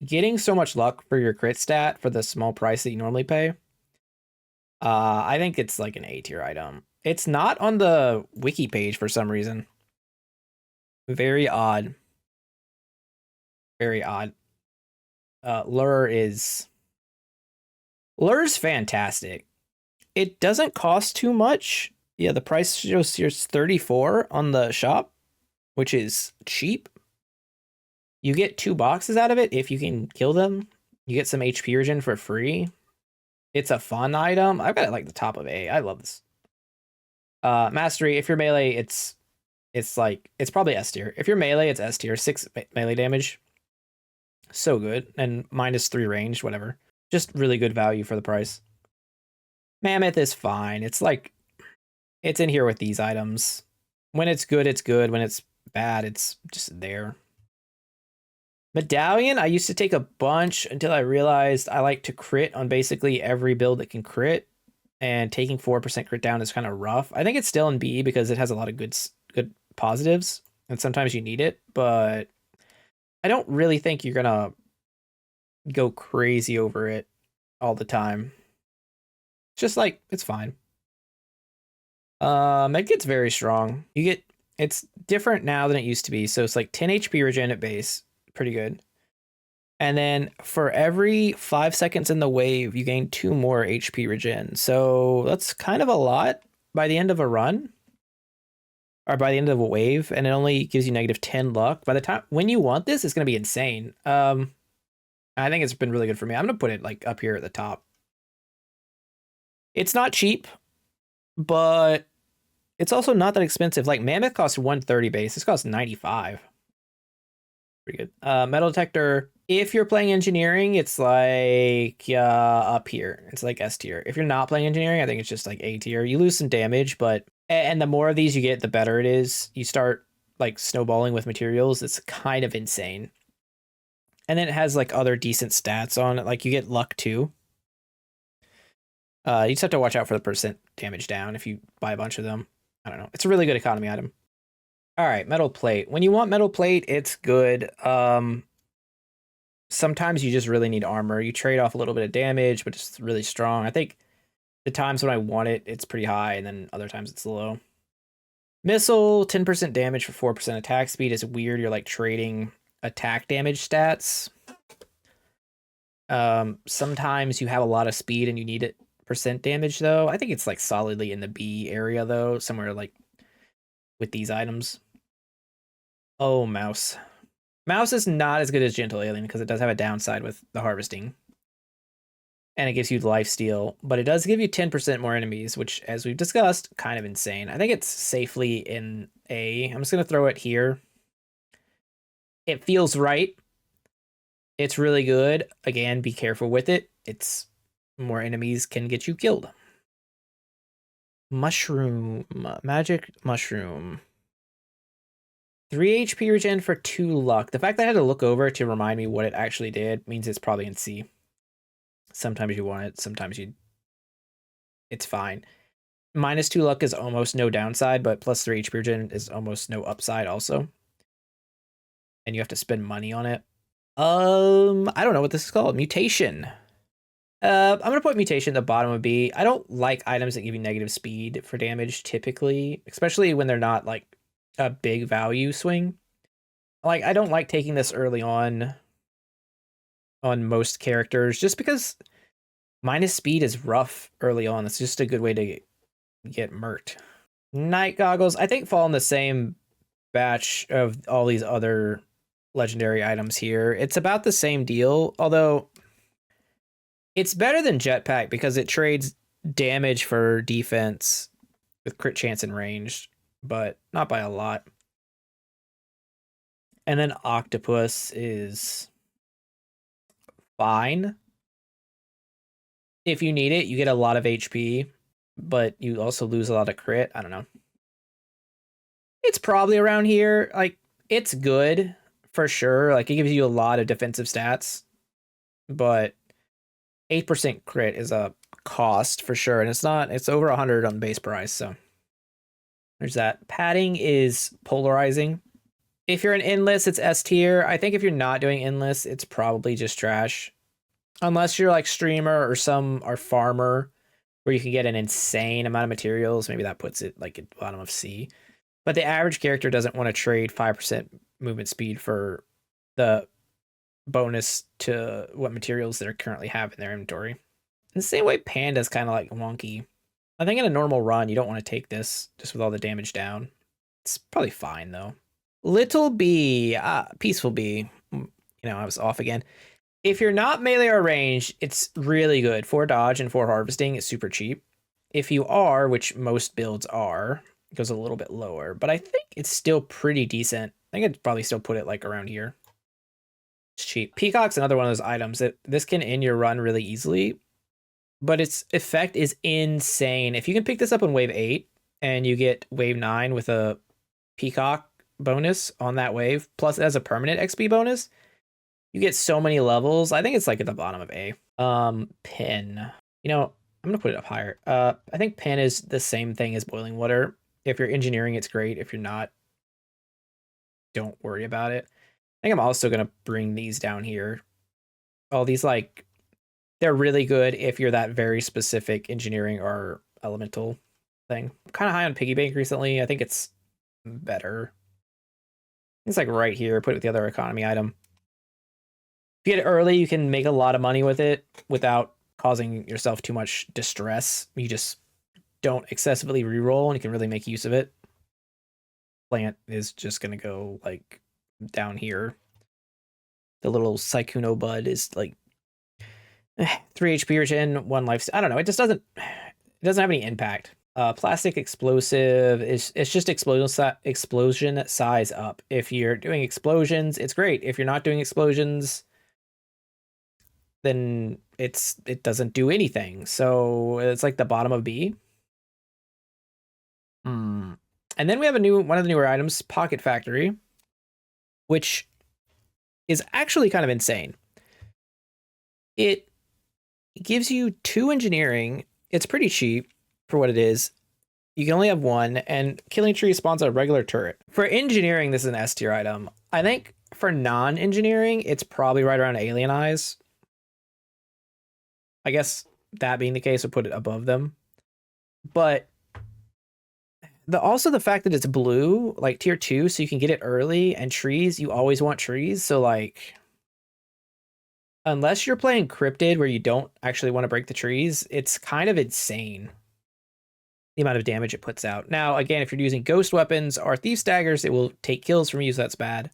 getting so much luck for your crit stat for the small price that you normally pay, I think it's like an A tier item. It's not on the wiki page for some reason. Very odd. Very odd. Lure's fantastic. It doesn't cost too much. Yeah, the price shows here's 34 on the shop, which is cheap. You get 2 boxes out of it if you can kill them. You get some HP regen for free. It's a fun item. I've got it like the top of A. I love this. Mastery, if you're melee, it's probably S tier. If you're melee, it's S tier. 6 melee damage. So good. And -3 range, whatever. Just really good value for the price. Mammoth is fine. It's in here with these items. When it's good, it's good. When it's bad, it's just there. Medallion, I used to take a bunch until I realized I like to crit on basically every build that can crit, and taking 4% crit down is kind of rough. I think it's still in B because it has a lot of good positives, and sometimes you need it, but I don't really think you're gonna go crazy over it all the time. It's just like, it's fine. Medkit's very strong. It's different now than it used to be, so it's like 10 HP regen at base. Pretty good. And then for every 5 seconds in the wave, you gain 2 more HP regen. So that's kind of a lot by the end of a run, or by the end of a wave, and it only gives you -10 luck. By the time when you want this, it's gonna be insane. I think it's been really good for me. I'm gonna put it like up here at the top. It's not cheap, but it's also not that expensive. Like Mammoth costs 130 base. This costs 95. Pretty good. Metal detector. If you're playing engineering, it's like up here. It's like S tier. If you're not playing engineering, I think it's just like A tier. You lose some damage, but and the more of these you get, the better it is. You start like snowballing with materials. It's kind of insane. And then it has like other decent stats on it. Like you get luck too. You just have to watch out for the percent damage down if you buy a bunch of them. I don't know. It's a really good economy item. All right, metal plate. When you want metal plate, it's good. Sometimes you just really need armor. You trade off a little bit of damage, but it's really strong. I think the times when I want it, it's pretty high, and then other times it's low. Missile, 10% damage for 4% attack speed is weird. You're like trading attack damage stats. Sometimes you have a lot of speed and you need it percent damage though. I think it's like solidly in the B area though, somewhere like with these items. Oh, mouse. Mouse is not as good as Gentle Alien because it does have a downside with the harvesting. And it gives you lifesteal, but it does give you 10% more enemies, which, as we've discussed, kind of insane. I think it's safely in A. I'm just going to throw it here. It feels right. It's really good. Again, be careful with it. It's more enemies can get you killed. Mushroom. Magic mushroom. 3 HP regen for 2 luck. The fact that I had to look over to remind me what it actually did means it's probably in C. Sometimes you want it, sometimes it's fine. -2 luck is almost no downside, but +3 HP regen is almost no upside also. And you have to spend money on it. I don't know what this is called. Mutation. I'm gonna put mutation at the bottom of B. I don't like items that give you negative speed for damage typically, especially when they're not like a big value swing. Like I don't like taking this early on most characters just because minus speed is rough early on. It's just a good way to get murked. Night goggles, I think, fall in the same batch of all these other legendary items here. It's about the same deal, although it's better than jetpack because it trades damage for defense with crit chance and range, but not by a lot. And then octopus is fine. If you need it, you get a lot of HP, but you also lose a lot of crit. I don't know. It's probably around here. Like, it's good for sure. Like, it gives you a lot of defensive stats, but 8% crit is a cost for sure. And it's over 100 on base price. So there's that. Padding is polarizing. If you're an endless, it's S tier. I think if you're not doing endless, it's probably just trash. Unless you're like streamer or some are farmer where you can get an insane amount of materials. Maybe that puts it like at the bottom of C. But the average character doesn't want to trade 5% movement speed for the bonus to what materials they currently have in their inventory. In the same way, Panda's kind of like wonky. I think in a normal run, you don't want to take this just with all the damage down. It's probably fine though. Little B, Peaceful B. I was off again. If you're not melee or range, it's really good. 4 dodge and 4 harvesting is super cheap. If you are, which most builds are, it goes a little bit lower, but I think it's still pretty decent. I think I'd probably still put it like around here. It's cheap. Peacock's another one of those items that this can end your run really easily, but its effect is insane. If you can pick this up on wave 8 and you get wave 9 with a Peacock bonus on that wave, plus it has a permanent XP bonus, you get so many levels. I think it's like at the bottom of A. Pin. I'm gonna put it up higher. I think pin is the same thing as boiling water. If you're engineering, it's great. If you're not, don't worry about it. I think I'm also gonna bring these down here. All these they're really good if you're that very specific engineering or elemental thing. I'm kind of high on piggy bank recently. I think it's better. It's like right here. Put it with the other economy item. If you get it early, you can make a lot of money with it without causing yourself too much distress. You just don't excessively reroll and you can really make use of it. Plant is just going to go like down here. The little Sykuno bud is like 3 HP regen, 1 life. I don't know. It doesn't have any impact. Plastic explosive it's just explosion size up. If you're doing explosions, it's great. If you're not doing explosions, then it doesn't do anything. So it's like the bottom of B. And then we have one of the newer items, Pocket Factory, which is actually kind of insane. It gives you 2 engineering. It's pretty cheap for what it is. You can only have 1, and Killing Tree spawns a regular turret. For engineering, this is an S tier item. I think for non-engineering, it's probably right around Alien Eyes. I guess that being the case, we'll put it above them. But also the fact that it's blue, like tier 2, so you can get it early, and trees, you always want trees. So like, unless you're playing Cryptid where you don't actually want to break the trees, it's kind of insane the amount of damage it puts out. Now, again, if you're using ghost weapons or thief daggers, it will take kills from you, so that's bad.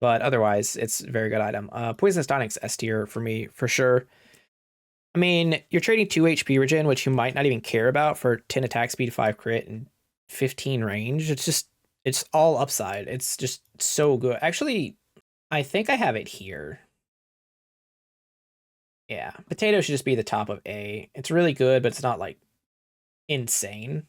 But otherwise, it's a very good item. Poisonous Tonic's S tier for me, for sure. I mean, you're trading 2 HP regen, which you might not even care about, for 10 attack speed, 5 crit, and 15 range. It's all upside. It's just so good. Actually, I think I have it here. Yeah, Potato should just be the top of A. It's really good, but it's not like insane.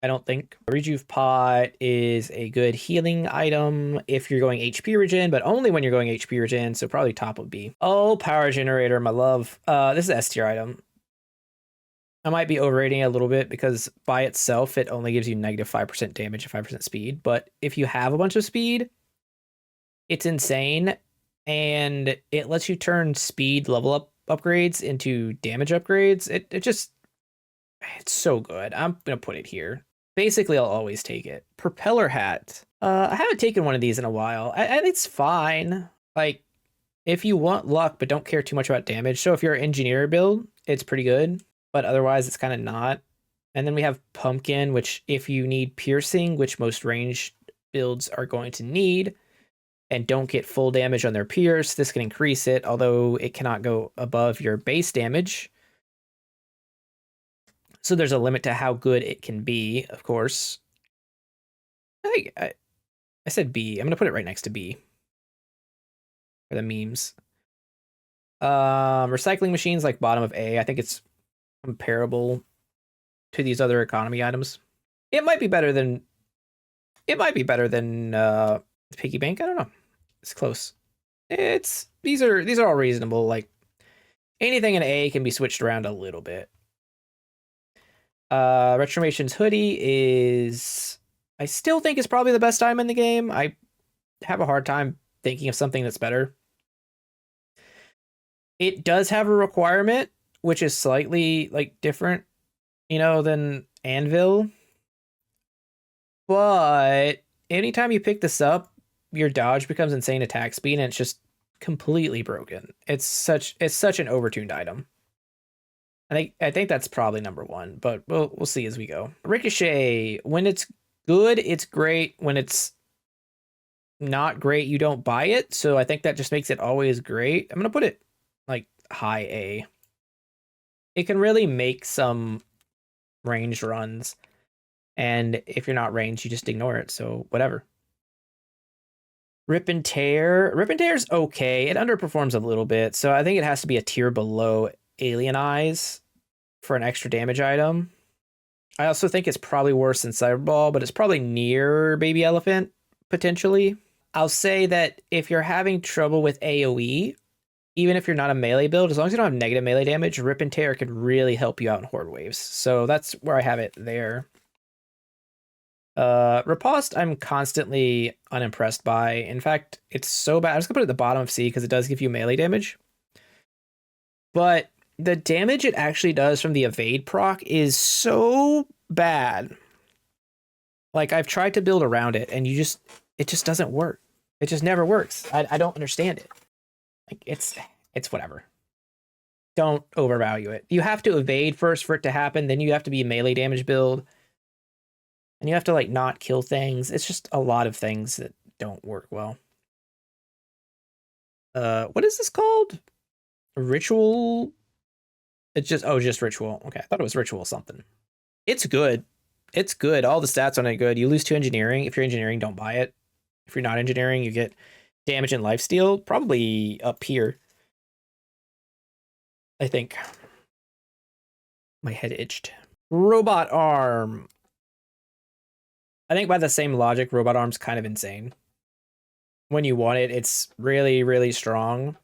I don't think. Rejuve Pot is a good healing item if you're going HP regen, but only when you're going HP regen, so probably top of B. Oh, Power Generator, my love. This is an S tier item. I might be overrating it a little bit because by itself, it only gives you negative 5% damage and 5% speed. But if you have a bunch of speed, it's insane. And it lets you turn speed level up upgrades into damage upgrades. It's so good. I'm going to put it here. Basically, I'll always take it. Propeller Hat. I haven't taken one of these in a while. I think it's fine. Like, if you want luck but don't care too much about damage. So if you're an engineer build, it's pretty good. But otherwise, it's kind of not. And then we have Pumpkin, which if you need piercing, which most range builds are going to need, and don't get full damage on their pierce, this can increase it, although it cannot go above your base damage. So there's a limit to how good it can be, of course. I said B. I'm gonna put it right next to B for the memes. Recycling machines like bottom of A. I think it's comparable to these other economy items. It might be better than the piggy bank. I don't know. It's close. These are all reasonable. Like anything in A can be switched around a little bit. Retromation's hoodie is, I still think is probably the best item in the game. I have a hard time thinking of something that's better. It does have a requirement, which is slightly like different, than Anvil. But anytime you pick this up, your dodge becomes insane attack speed, and it's just completely broken. It's such an overtuned item. I think that's probably number one, but we'll see as we go. Ricochet, when it's good, it's great. When it's not great, you don't buy it. So I think that just makes it always great. I'm gonna put it like high A. It can really make some ranged runs, and if you're not ranged, you just ignore it. So whatever. Rip and Tear. Rip and Tear's okay. It underperforms a little bit, so I think it has to be a tier below Alien Eyes for an extra damage item. I also think it's probably worse than Cyberball, but it's probably near Baby Elephant, potentially. I'll say that if you're having trouble with AoE, even if you're not a melee build, as long as you don't have negative melee damage, Rip and Tear could really help you out in Horde waves. So that's where I have it there. Riposte, I'm constantly unimpressed by. In fact, it's so bad. I'm just gonna put it at the bottom of C because it does give you melee damage. But the damage it actually does from the evade proc is so bad. Like, I've tried to build around it, and it just doesn't work. It just never works. I don't understand it. Like, it's whatever. Don't overvalue it. You have to evade first for it to happen, then you have to be a melee damage build. And you have to, like, not kill things. It's just a lot of things that don't work well. What is this called? Ritual? It's just Ritual. Okay, I thought it was Ritual something. It's good. It's good. All the stats on it good. You lose 2 engineering. If you're engineering, don't buy it. If you're not engineering, you get damage and lifesteal. Probably up here, I think. My head itched. Robot Arm. I think by the same logic, Robot Arm's kind of insane. When you want it, it's really, really strong.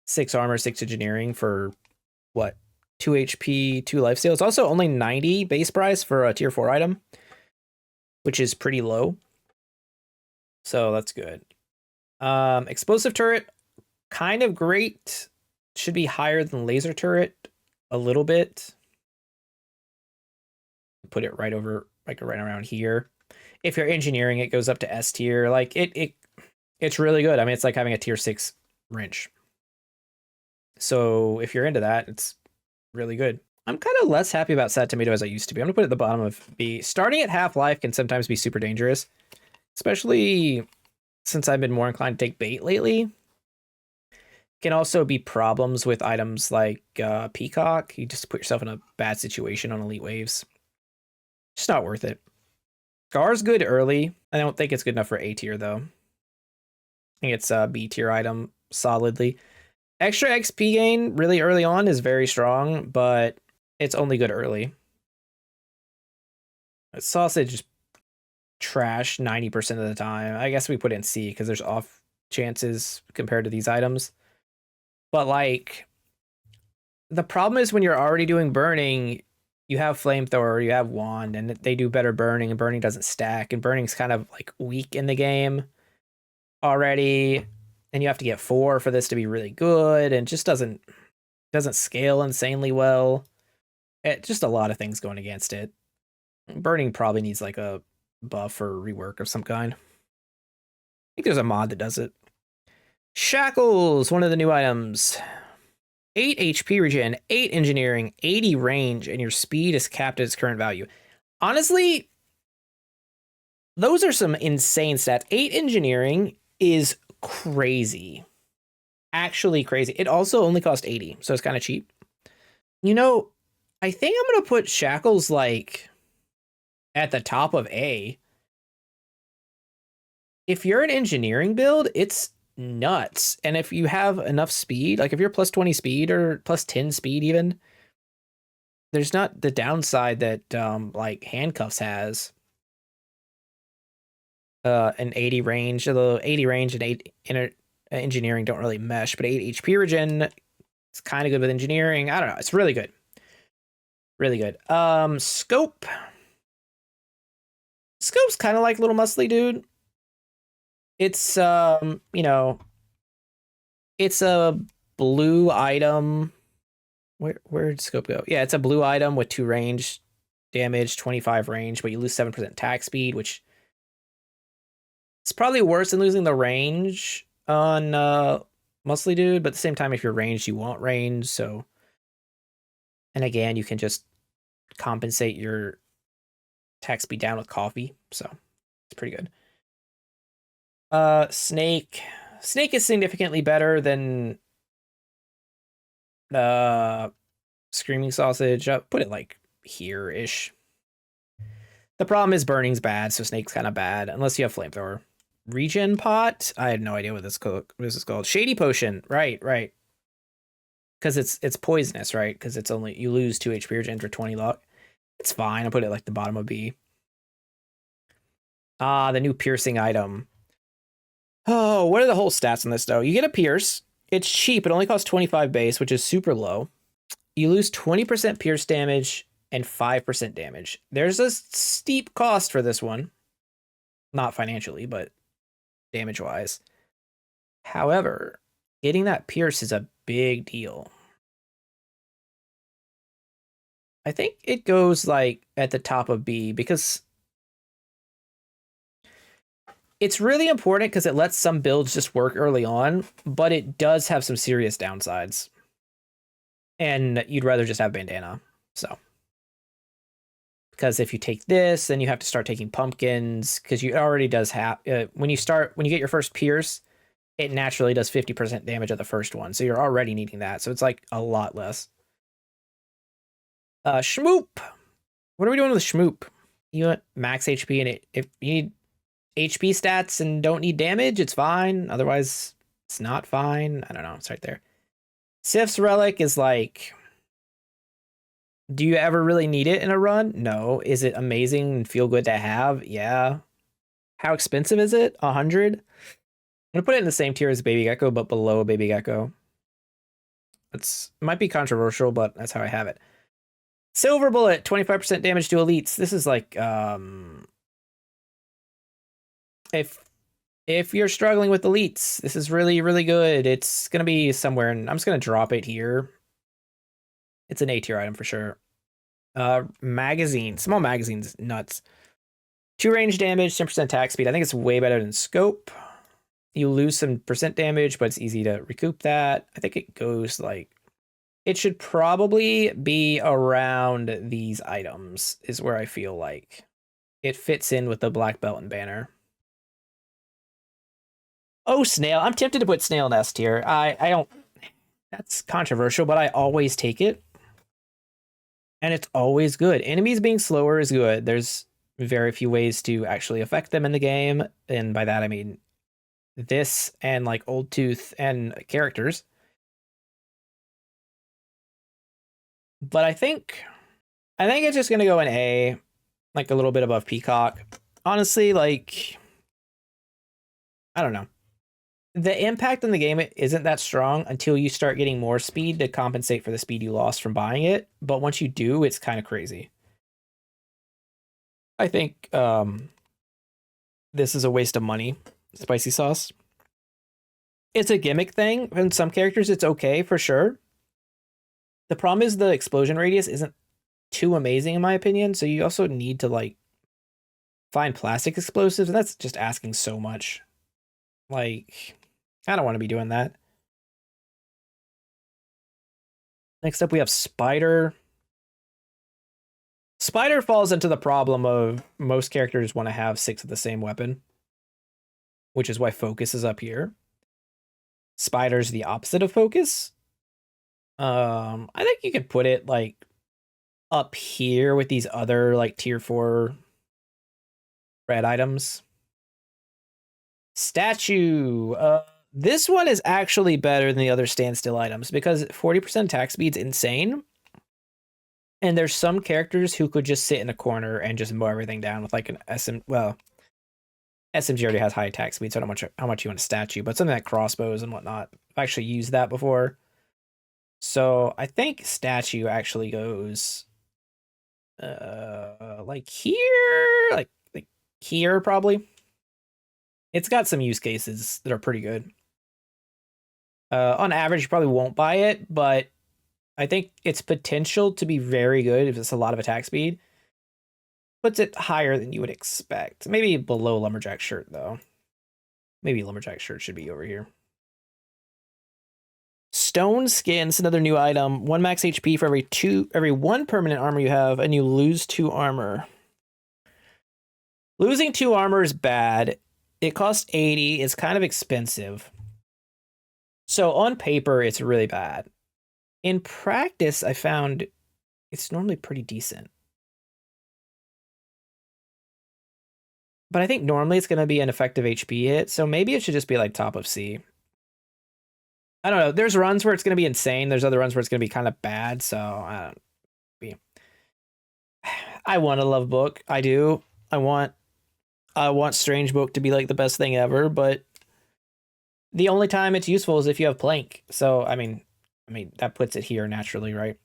6 armor, 6 engineering for, what, 2 HP, 2 lifesteal. It's also only 90 base price for a tier 4 item, which is pretty low. So that's good. Explosive turret, kind of great. Should be higher than laser turret a little bit. Put it right over, like right around here. If you're engineering, it goes up to S tier. Like it's really good. I mean, it's like having a tier 6 wrench. So if you're into that, it's really good. I'm kind of less happy about Sad Tomato as I used to be. I'm gonna put it at the bottom of B. Starting at half-life can sometimes be super dangerous, especially since I've been more inclined to take bait lately. Can also be problems with items like Peacock. You just put yourself in a bad situation on Elite Waves. Just not worth it. Scar's good early. I don't think it's good enough for A tier, though. I think it's a B tier item solidly. Extra XP gain really early on is very strong, but it's only good early. Sausage is trash 90% of the time. I guess we put it in C because there's off chances compared to these items. But like, the problem is when you're already doing burning, you have flamethrower, you have wand, and they do better burning, and burning doesn't stack, and burning's kind of like weak in the game already, and you have to get 4 for this to be really good, and just doesn't scale insanely well. Just a lot of things going against it. Burning probably needs like a buff or rework of some kind. I think there's a mod that does it. Shackles, one of the new items. 8 HP regen, 8 engineering, 80 range, and your speed is capped at its current value. Honestly, those are some insane stats. 8 engineering is crazy. Actually crazy. It also only cost 80, so it's kind of cheap. You know, I think I'm going to put Shackles like at the top of A. if you're an engineering build, it's nuts. And if you have enough speed, like if you're plus 20 speed or plus 10 speed even, there's not the downside that like handcuffs has. An 80 range, although 80 range and 8 engineering don't really mesh, but 8 HP regen, it's kind of good with engineering. I don't know. It's really good. Really good. Scope. Scope's kind of like little muscly dude. It's you know, it's a blue item. Where'd scope go? Yeah, it's a blue item with 2 range damage, 25 range, but you lose 7% attack speed, which it's probably worse than losing the range on muscly dude, but at the same time, if you're ranged, you want range, so. And again, you can just compensate your attack speed down with coffee, so it's pretty good. Snake. Snake is significantly better than Screaming Sausage. Put it like here-ish. The problem is burning's bad, so Snake's kind of bad, unless you have Flamethrower. Regen Pot? I had no idea what this is called. Shady Potion. Right. Because it's poisonous, right? Because it's only, you lose 2 HP regen for 20 luck. It's fine. I'll put it like the bottom of B. The new piercing item. Oh, what are the whole stats on this, though? You get a pierce. It's cheap. It only costs 25 base, which is super low. You lose 20% pierce damage and 5% damage. There's a steep cost for this one. Not financially, but damage-wise. However, getting that pierce is a big deal. I think it goes like at the top of B because it's really important because it lets some builds just work early on, but it does have some serious downsides. And you'd rather just have bandana. So, because if you take this, then you have to start taking pumpkins because you already does have when you get your first pierce, it naturally does 50% damage at the first one. So you're already needing that. So it's like a lot less. Shmoop. What are we doing with Shmoop? You want max HP, and if you need HP stats and don't need damage, it's fine. Otherwise, it's not fine. I don't know. It's right there. Sif's Relic is like, do you ever really need it in a run? No. Is it amazing and feel good to have? Yeah. How expensive is it? 100? I'm gonna put it in the same tier as Baby Gecko, but below Baby Gecko. It might be controversial, but that's how I have it. Silver Bullet, 25% damage to elites. This is like, if you're struggling with elites, this is really, really good. It's gonna be somewhere, and I'm just gonna drop it here. It's an A tier item for sure. Magazine, small magazines, nuts. 2 range damage, 10% attack speed. I think it's way better than scope. You lose some percent damage, but it's easy to recoup that. I think it goes like, it should probably be around these items is where I feel like it fits in with the black belt and banner. Oh, snail. I'm tempted to put snail nest here. I don't, that's controversial, but I always take it. And it's always good. Enemies being slower is good. There's very few ways to actually affect them in the game. And by that, I mean this and like Old Tooth and characters. But I think it's just going to go in A, like a little bit above Peacock. Honestly, like, I don't know. The impact on the game isn't that strong until you start getting more speed to compensate for the speed you lost from buying it. But once you do, it's kind of crazy. I think this is a waste of money, spicy sauce. It's a gimmick thing. In some characters, it's okay for sure. The problem is the explosion radius isn't too amazing in my opinion. So you also need to like find plastic explosives, and that's just asking so much. Like, I don't want to be doing that. Next up, we have Spider. Spider falls into the problem of most characters want to have 6 of the same weapon, which is why Focus is up here. Spider's the opposite of Focus. I think you could put it like up here with these other like tier 4 red items. Statue. This one is actually better than the other standstill items because 40% attack speed's insane. And there's some characters who could just sit in a corner and just mow everything down with like an SMG already has high attack speed, so I don't know how much you want a statue, but something like crossbows and whatnot. I've actually used that before. So I think statue actually goes like here, like here probably. It's got some use cases that are pretty good. On average, you probably won't buy it, but I think its potential to be very good if it's a lot of attack speed puts it higher than you would expect. Maybe below lumberjack shirt though. Maybe lumberjack shirt should be over here. Stone skin's another new item. 1 max HP for every 1 permanent armor you have, and you lose 2 armor. Losing 2 armor is bad. It costs 80. It's kind of expensive. So on paper, it's really bad. In practice, I found it's normally pretty decent. But I think normally it's going to be an effective HP hit, so maybe it should just be like top of C. I don't know. There's runs where it's going to be insane. There's other runs where it's going to be kind of bad, so I don't know. I want a love book. I do. I want Strange Book to be like the best thing ever, but the only time it's useful is if you have Plank. So, I mean that puts it here naturally, right?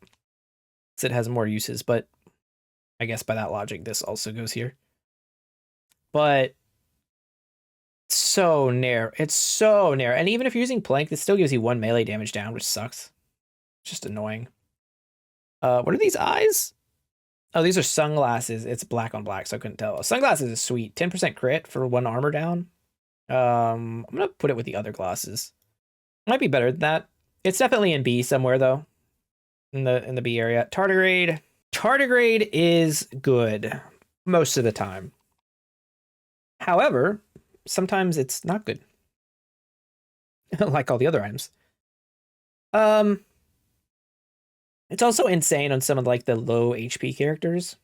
So it has more uses, but I guess by that logic, this also goes here. But so narrow. It's so narrow. And even if you're using Plank, this still gives you 1 melee damage down, which sucks. It's just annoying. What are these eyes? Oh, these are sunglasses. It's black on black, so I couldn't tell. Sunglasses is sweet. 10% crit for 1 armor down. I'm gonna put it with the other glasses. Might be better than that. It's definitely in B somewhere though. In the B area. Tardigrade. Tardigrade is good most of the time. However, sometimes it's not good. Like all the other items. It's also insane on some of like the low HP characters.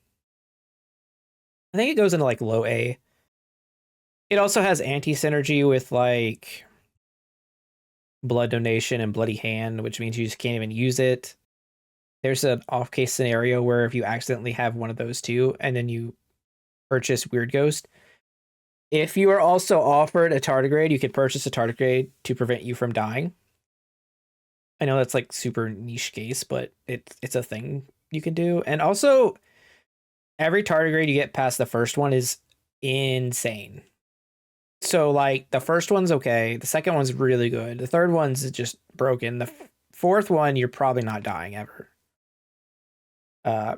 I think it goes into like low A. It also has anti-synergy with like Blood Donation and Bloody Hand, which means you just can't even use it. There's an off-case scenario where if you accidentally have one of those two and then you purchase Weird Ghost, if you are also offered a tardigrade, you can purchase a tardigrade to prevent you from dying. I know that's like super niche case, but it's a thing you can do. And also, every tardigrade you get past the first one is insane. So like the first one's okay, the second one's really good, the third one's just broken, the fourth one you're probably not dying ever.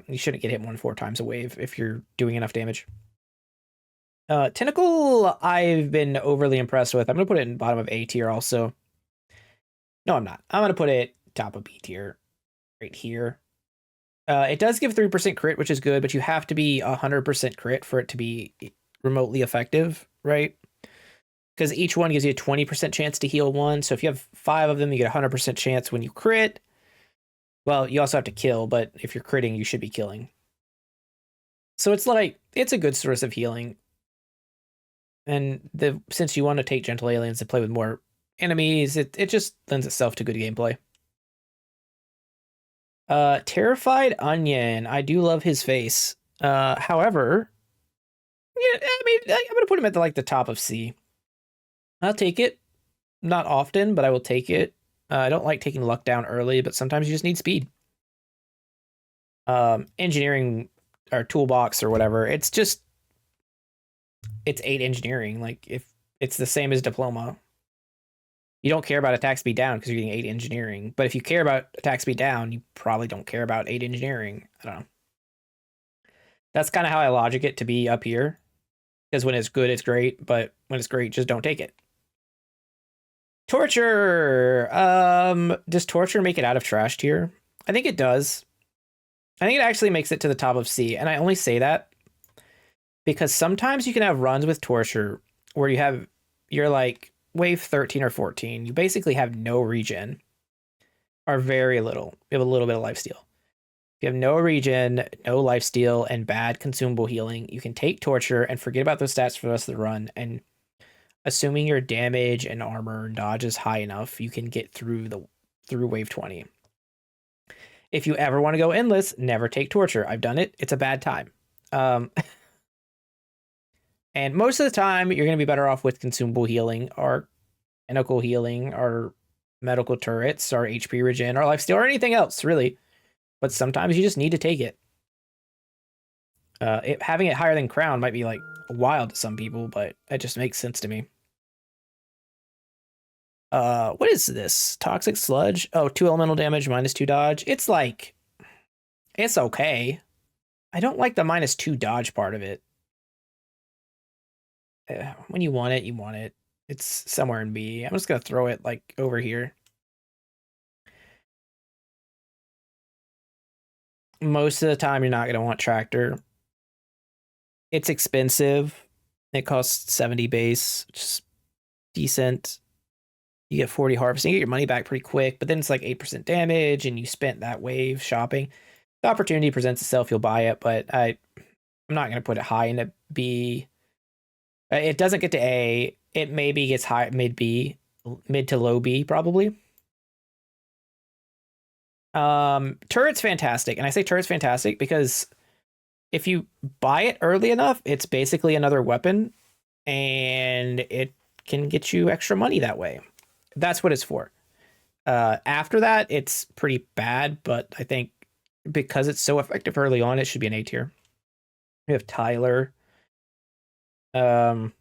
You shouldn't get hit 4 times a wave if you're doing enough damage. Tentacle, I've been overly impressed with. I'm gonna put it in bottom of A tier also. No, I'm not. I'm gonna put it top of B tier, right here. It does give 3% crit, which is good, but you have to be 100% crit for it to be remotely effective, right? Because each one gives you a 20% chance to heal 1. So if you have 5 of them, you get a 100% chance when you crit. Well, you also have to kill, but if you're critting, you should be killing. So it's like, it's a good source of healing. And since you want to take Gentle Aliens and play with more enemies, it just lends itself to good gameplay. Terrified Onion. I do love his face. However, yeah, I mean, I'm gonna put him at the top of C. I'll take it. Not often, but I will take it. I don't like taking luck down early, but sometimes you just need speed. Engineering or toolbox or whatever. It's 8 engineering. Like if it's the same as diploma. You don't care about attack speed down because you're getting 8 engineering. But if you care about attack speed down, you probably don't care about 8 engineering. I don't know. That's kind of how I logic it to be up here. Because when it's good, it's great. But when it's great, just don't take it. Torture. Does Torture make it out of trash tier? I think it does. I think it actually makes it to the top of C. And I only say that because sometimes you can have runs with Torture where you're like wave 13 or 14. You basically have no regen or very little. You have a little bit of lifesteal. You have no regen, no lifesteal, and bad consumable healing. You can take Torture and forget about those stats for the rest of the run. And assuming your damage and armor and dodge is high enough, you can get through wave 20. If you ever want to go endless, never take torture. I've done it. It's a bad time. And most of the time, you're going to be better off with consumable healing or medical healing or medical turrets or HP regen or lifesteal or anything else, really. But sometimes you just need to take it. Having it higher than crown might be like wild to some people, but it just makes sense to me. What is this? Toxic sludge? Oh, 2 elemental damage, -2 dodge. It's like, it's okay. I don't like the -2 dodge part of it. When you want it, you want it. It's somewhere in B. I'm just gonna throw it like over here. Most of the time, you're not gonna want tractor. It's expensive. It costs 70 base, which is decent. You get 40 harvesting, you get your money back pretty quick, but then it's like 8% damage, and you spent that wave shopping. The opportunity presents itself, you'll buy it, but I'm not going to put it high into B. It doesn't get to A. It maybe gets high, mid B, mid to low B, probably. Turret's fantastic, and I say turret's fantastic because if you buy it early enough, it's basically another weapon, and it can get you extra money that way. That's what it's for. After that, it's pretty bad, but I think because it's so effective early on, it should be an A tier. We have Tyler. Tyler's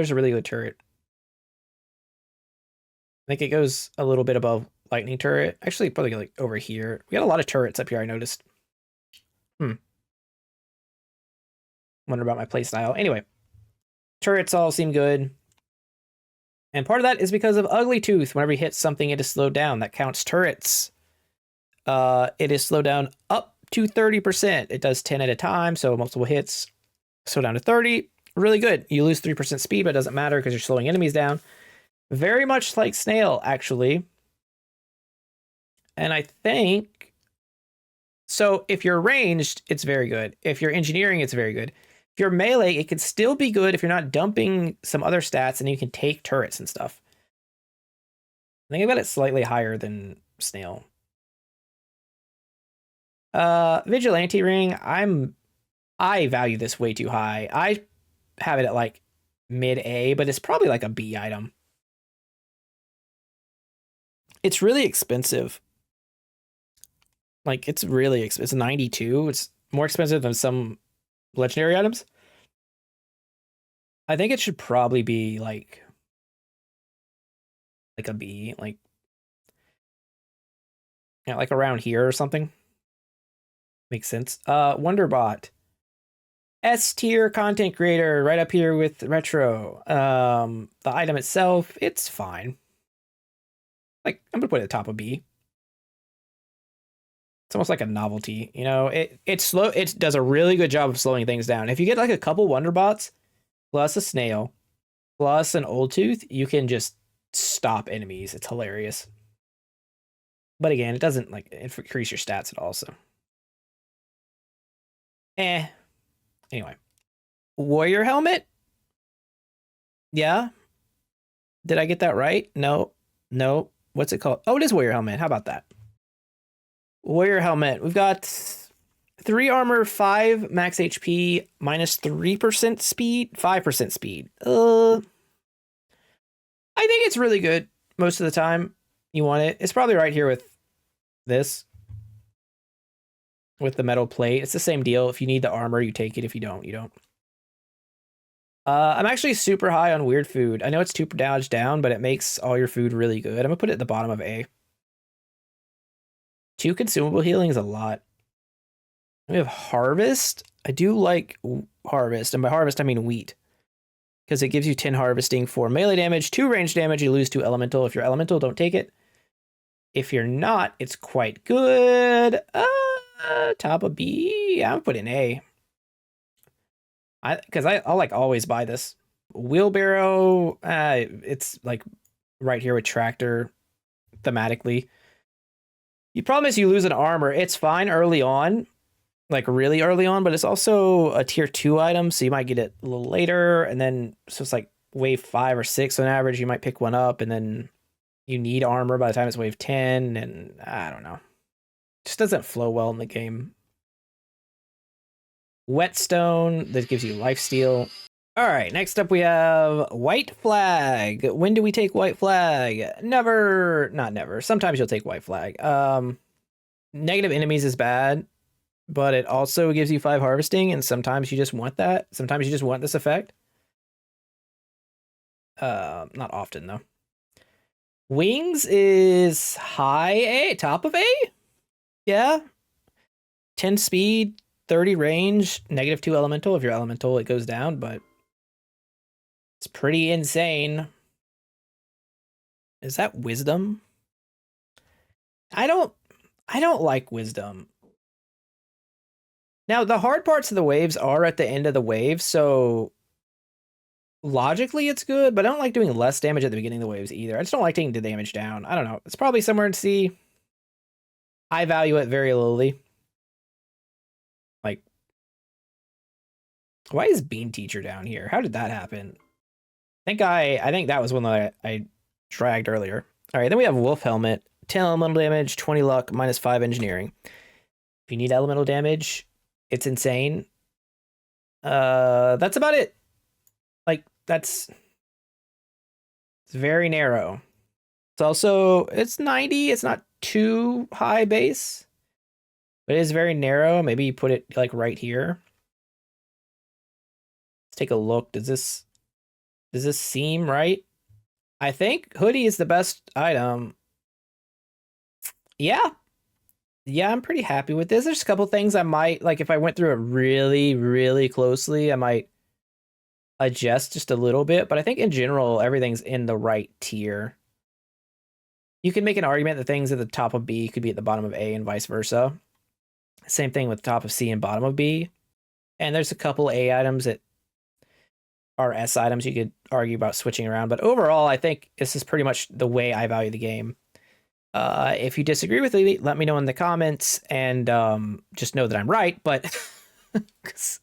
a really good turret. I think it goes a little bit above lightning turret. Actually, probably like over here. We got a lot of turrets up here, I noticed. Wonder about my playstyle. Anyway, turrets all seem good. And part of that is because of Ugly Tooth. Whenever you hit something, it is slowed down. That counts turrets. It is slowed down up to 30%. It does 10 at a time, so multiple hits. Slow down to 30. Really good. You lose 3% speed, but it doesn't matter because you're slowing enemies down. Very much like Snail, actually. And I think... So if you're ranged, it's very good. If you're engineering, it's very good. If you're melee, it can still be good if you're not dumping some other stats and you can take turrets and stuff. I think I got it slightly higher than Snail. Vigilante Ring, I value this way too high. I have it at like mid A, but it's probably like a B item. It's really expensive. Like, it's really expensive. It's 92. It's more expensive than some legendary items. I think it should probably be like a B, like yeah, like around here or something. Makes sense. Wonderbot. S tier content creator right up here with retro. The item itself, it's fine. Like, I'm gonna put it at the top of B. It's almost like a novelty, you know. It's slow. It does a really good job of slowing things down. If you get like a couple Wonderbots, plus a Snail, plus an Old Tooth, you can just stop enemies. It's hilarious. But again, it doesn't like increase your stats at all. So, anyway, Warrior Helmet. Yeah, did I get that right? No. What's it called? Oh, it is Warrior Helmet. How about that? Warrior Helmet. We've got 3 armor, 5 max HP, -3% speed, 5% speed. I think it's really good most of the time. You want it. It's probably right here with this. With the metal plate. It's the same deal. If you need the armor, you take it. If you don't, you don't. I'm actually super high on weird food. I know it's 2 damage down, but it makes all your food really good. I'm gonna put it at the bottom of A. 2 consumable healing is a lot. We have Harvest. I do like Harvest, and by Harvest I mean wheat, because it gives you 10 harvesting for melee damage, 2 range damage. You lose 2 elemental. If you're elemental, don't take it. If you're not, it's quite good. Top of B. I'm putting A. Because I'll like always buy this. Wheelbarrow. It's like right here with tractor thematically. The problem is you lose an armor. It's fine early on, like really early on, but it's also a tier 2 item, so you might get it a little later, and then so it's like wave 5 or 6 on average, you might pick one up, and then you need armor by the time it's wave 10, and I don't know. Just doesn't flow well in the game. Whetstone, that gives you lifesteal. All right, next up we have White Flag. When do we take White Flag? Never, not never. Sometimes you'll take White Flag. Negative enemies is bad, but it also gives you 5 harvesting, and sometimes you just want that. Sometimes you just want this effect. Not often though. Wings is high A, top of A? Yeah. 10 speed, 30 range, -2 elemental. If you're elemental, it goes down, but it's pretty insane. Is that wisdom? I don't like wisdom. Now, the hard parts of the waves are at the end of the wave, so logically it's good, but I don't like doing less damage at the beginning of the waves either. I just don't like taking the damage down. I don't know. It's probably somewhere in C. I value it very lowly. Like, why is Bean Teacher down here? How did that happen? I think that was one that I dragged earlier. All right, then we have Wolf Helmet. 10 elemental damage, 20 luck, -5 engineering. If you need elemental damage, it's insane. That's about it. Like, it's very narrow. It's 90. It's not too high base, but it is very narrow. Maybe you put it like right here. Let's take a look. Does this seem right? I think hoodie is the best item. Yeah, I'm pretty happy with this. There's a couple things I might, like if I went through it really, really closely, I might adjust just a little bit, but I think in general, everything's in the right tier. You can make an argument that things at the top of B could be at the bottom of A and vice versa. Same thing with top of C and bottom of B. And there's a couple A items that are S items you could argue about switching around, but overall, I think this is pretty much the way I value the game. If you disagree with me, let me know in the comments, and just know that I'm right, but because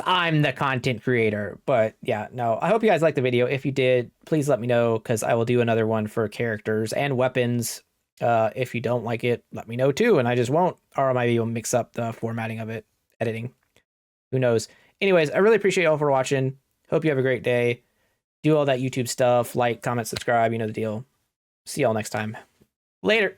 I'm the content creator. But yeah, no, I hope you guys liked the video. If you did, please let me know, because I will do another one for characters and weapons. If you don't like it, let me know too, and I just won't, or I might even mix up the formatting of it, editing. Who knows? Anyways, I really appreciate you all for watching. Hope you have a great day. Do all that YouTube stuff, like, comment, subscribe, you know the deal. See y'all next time. Later.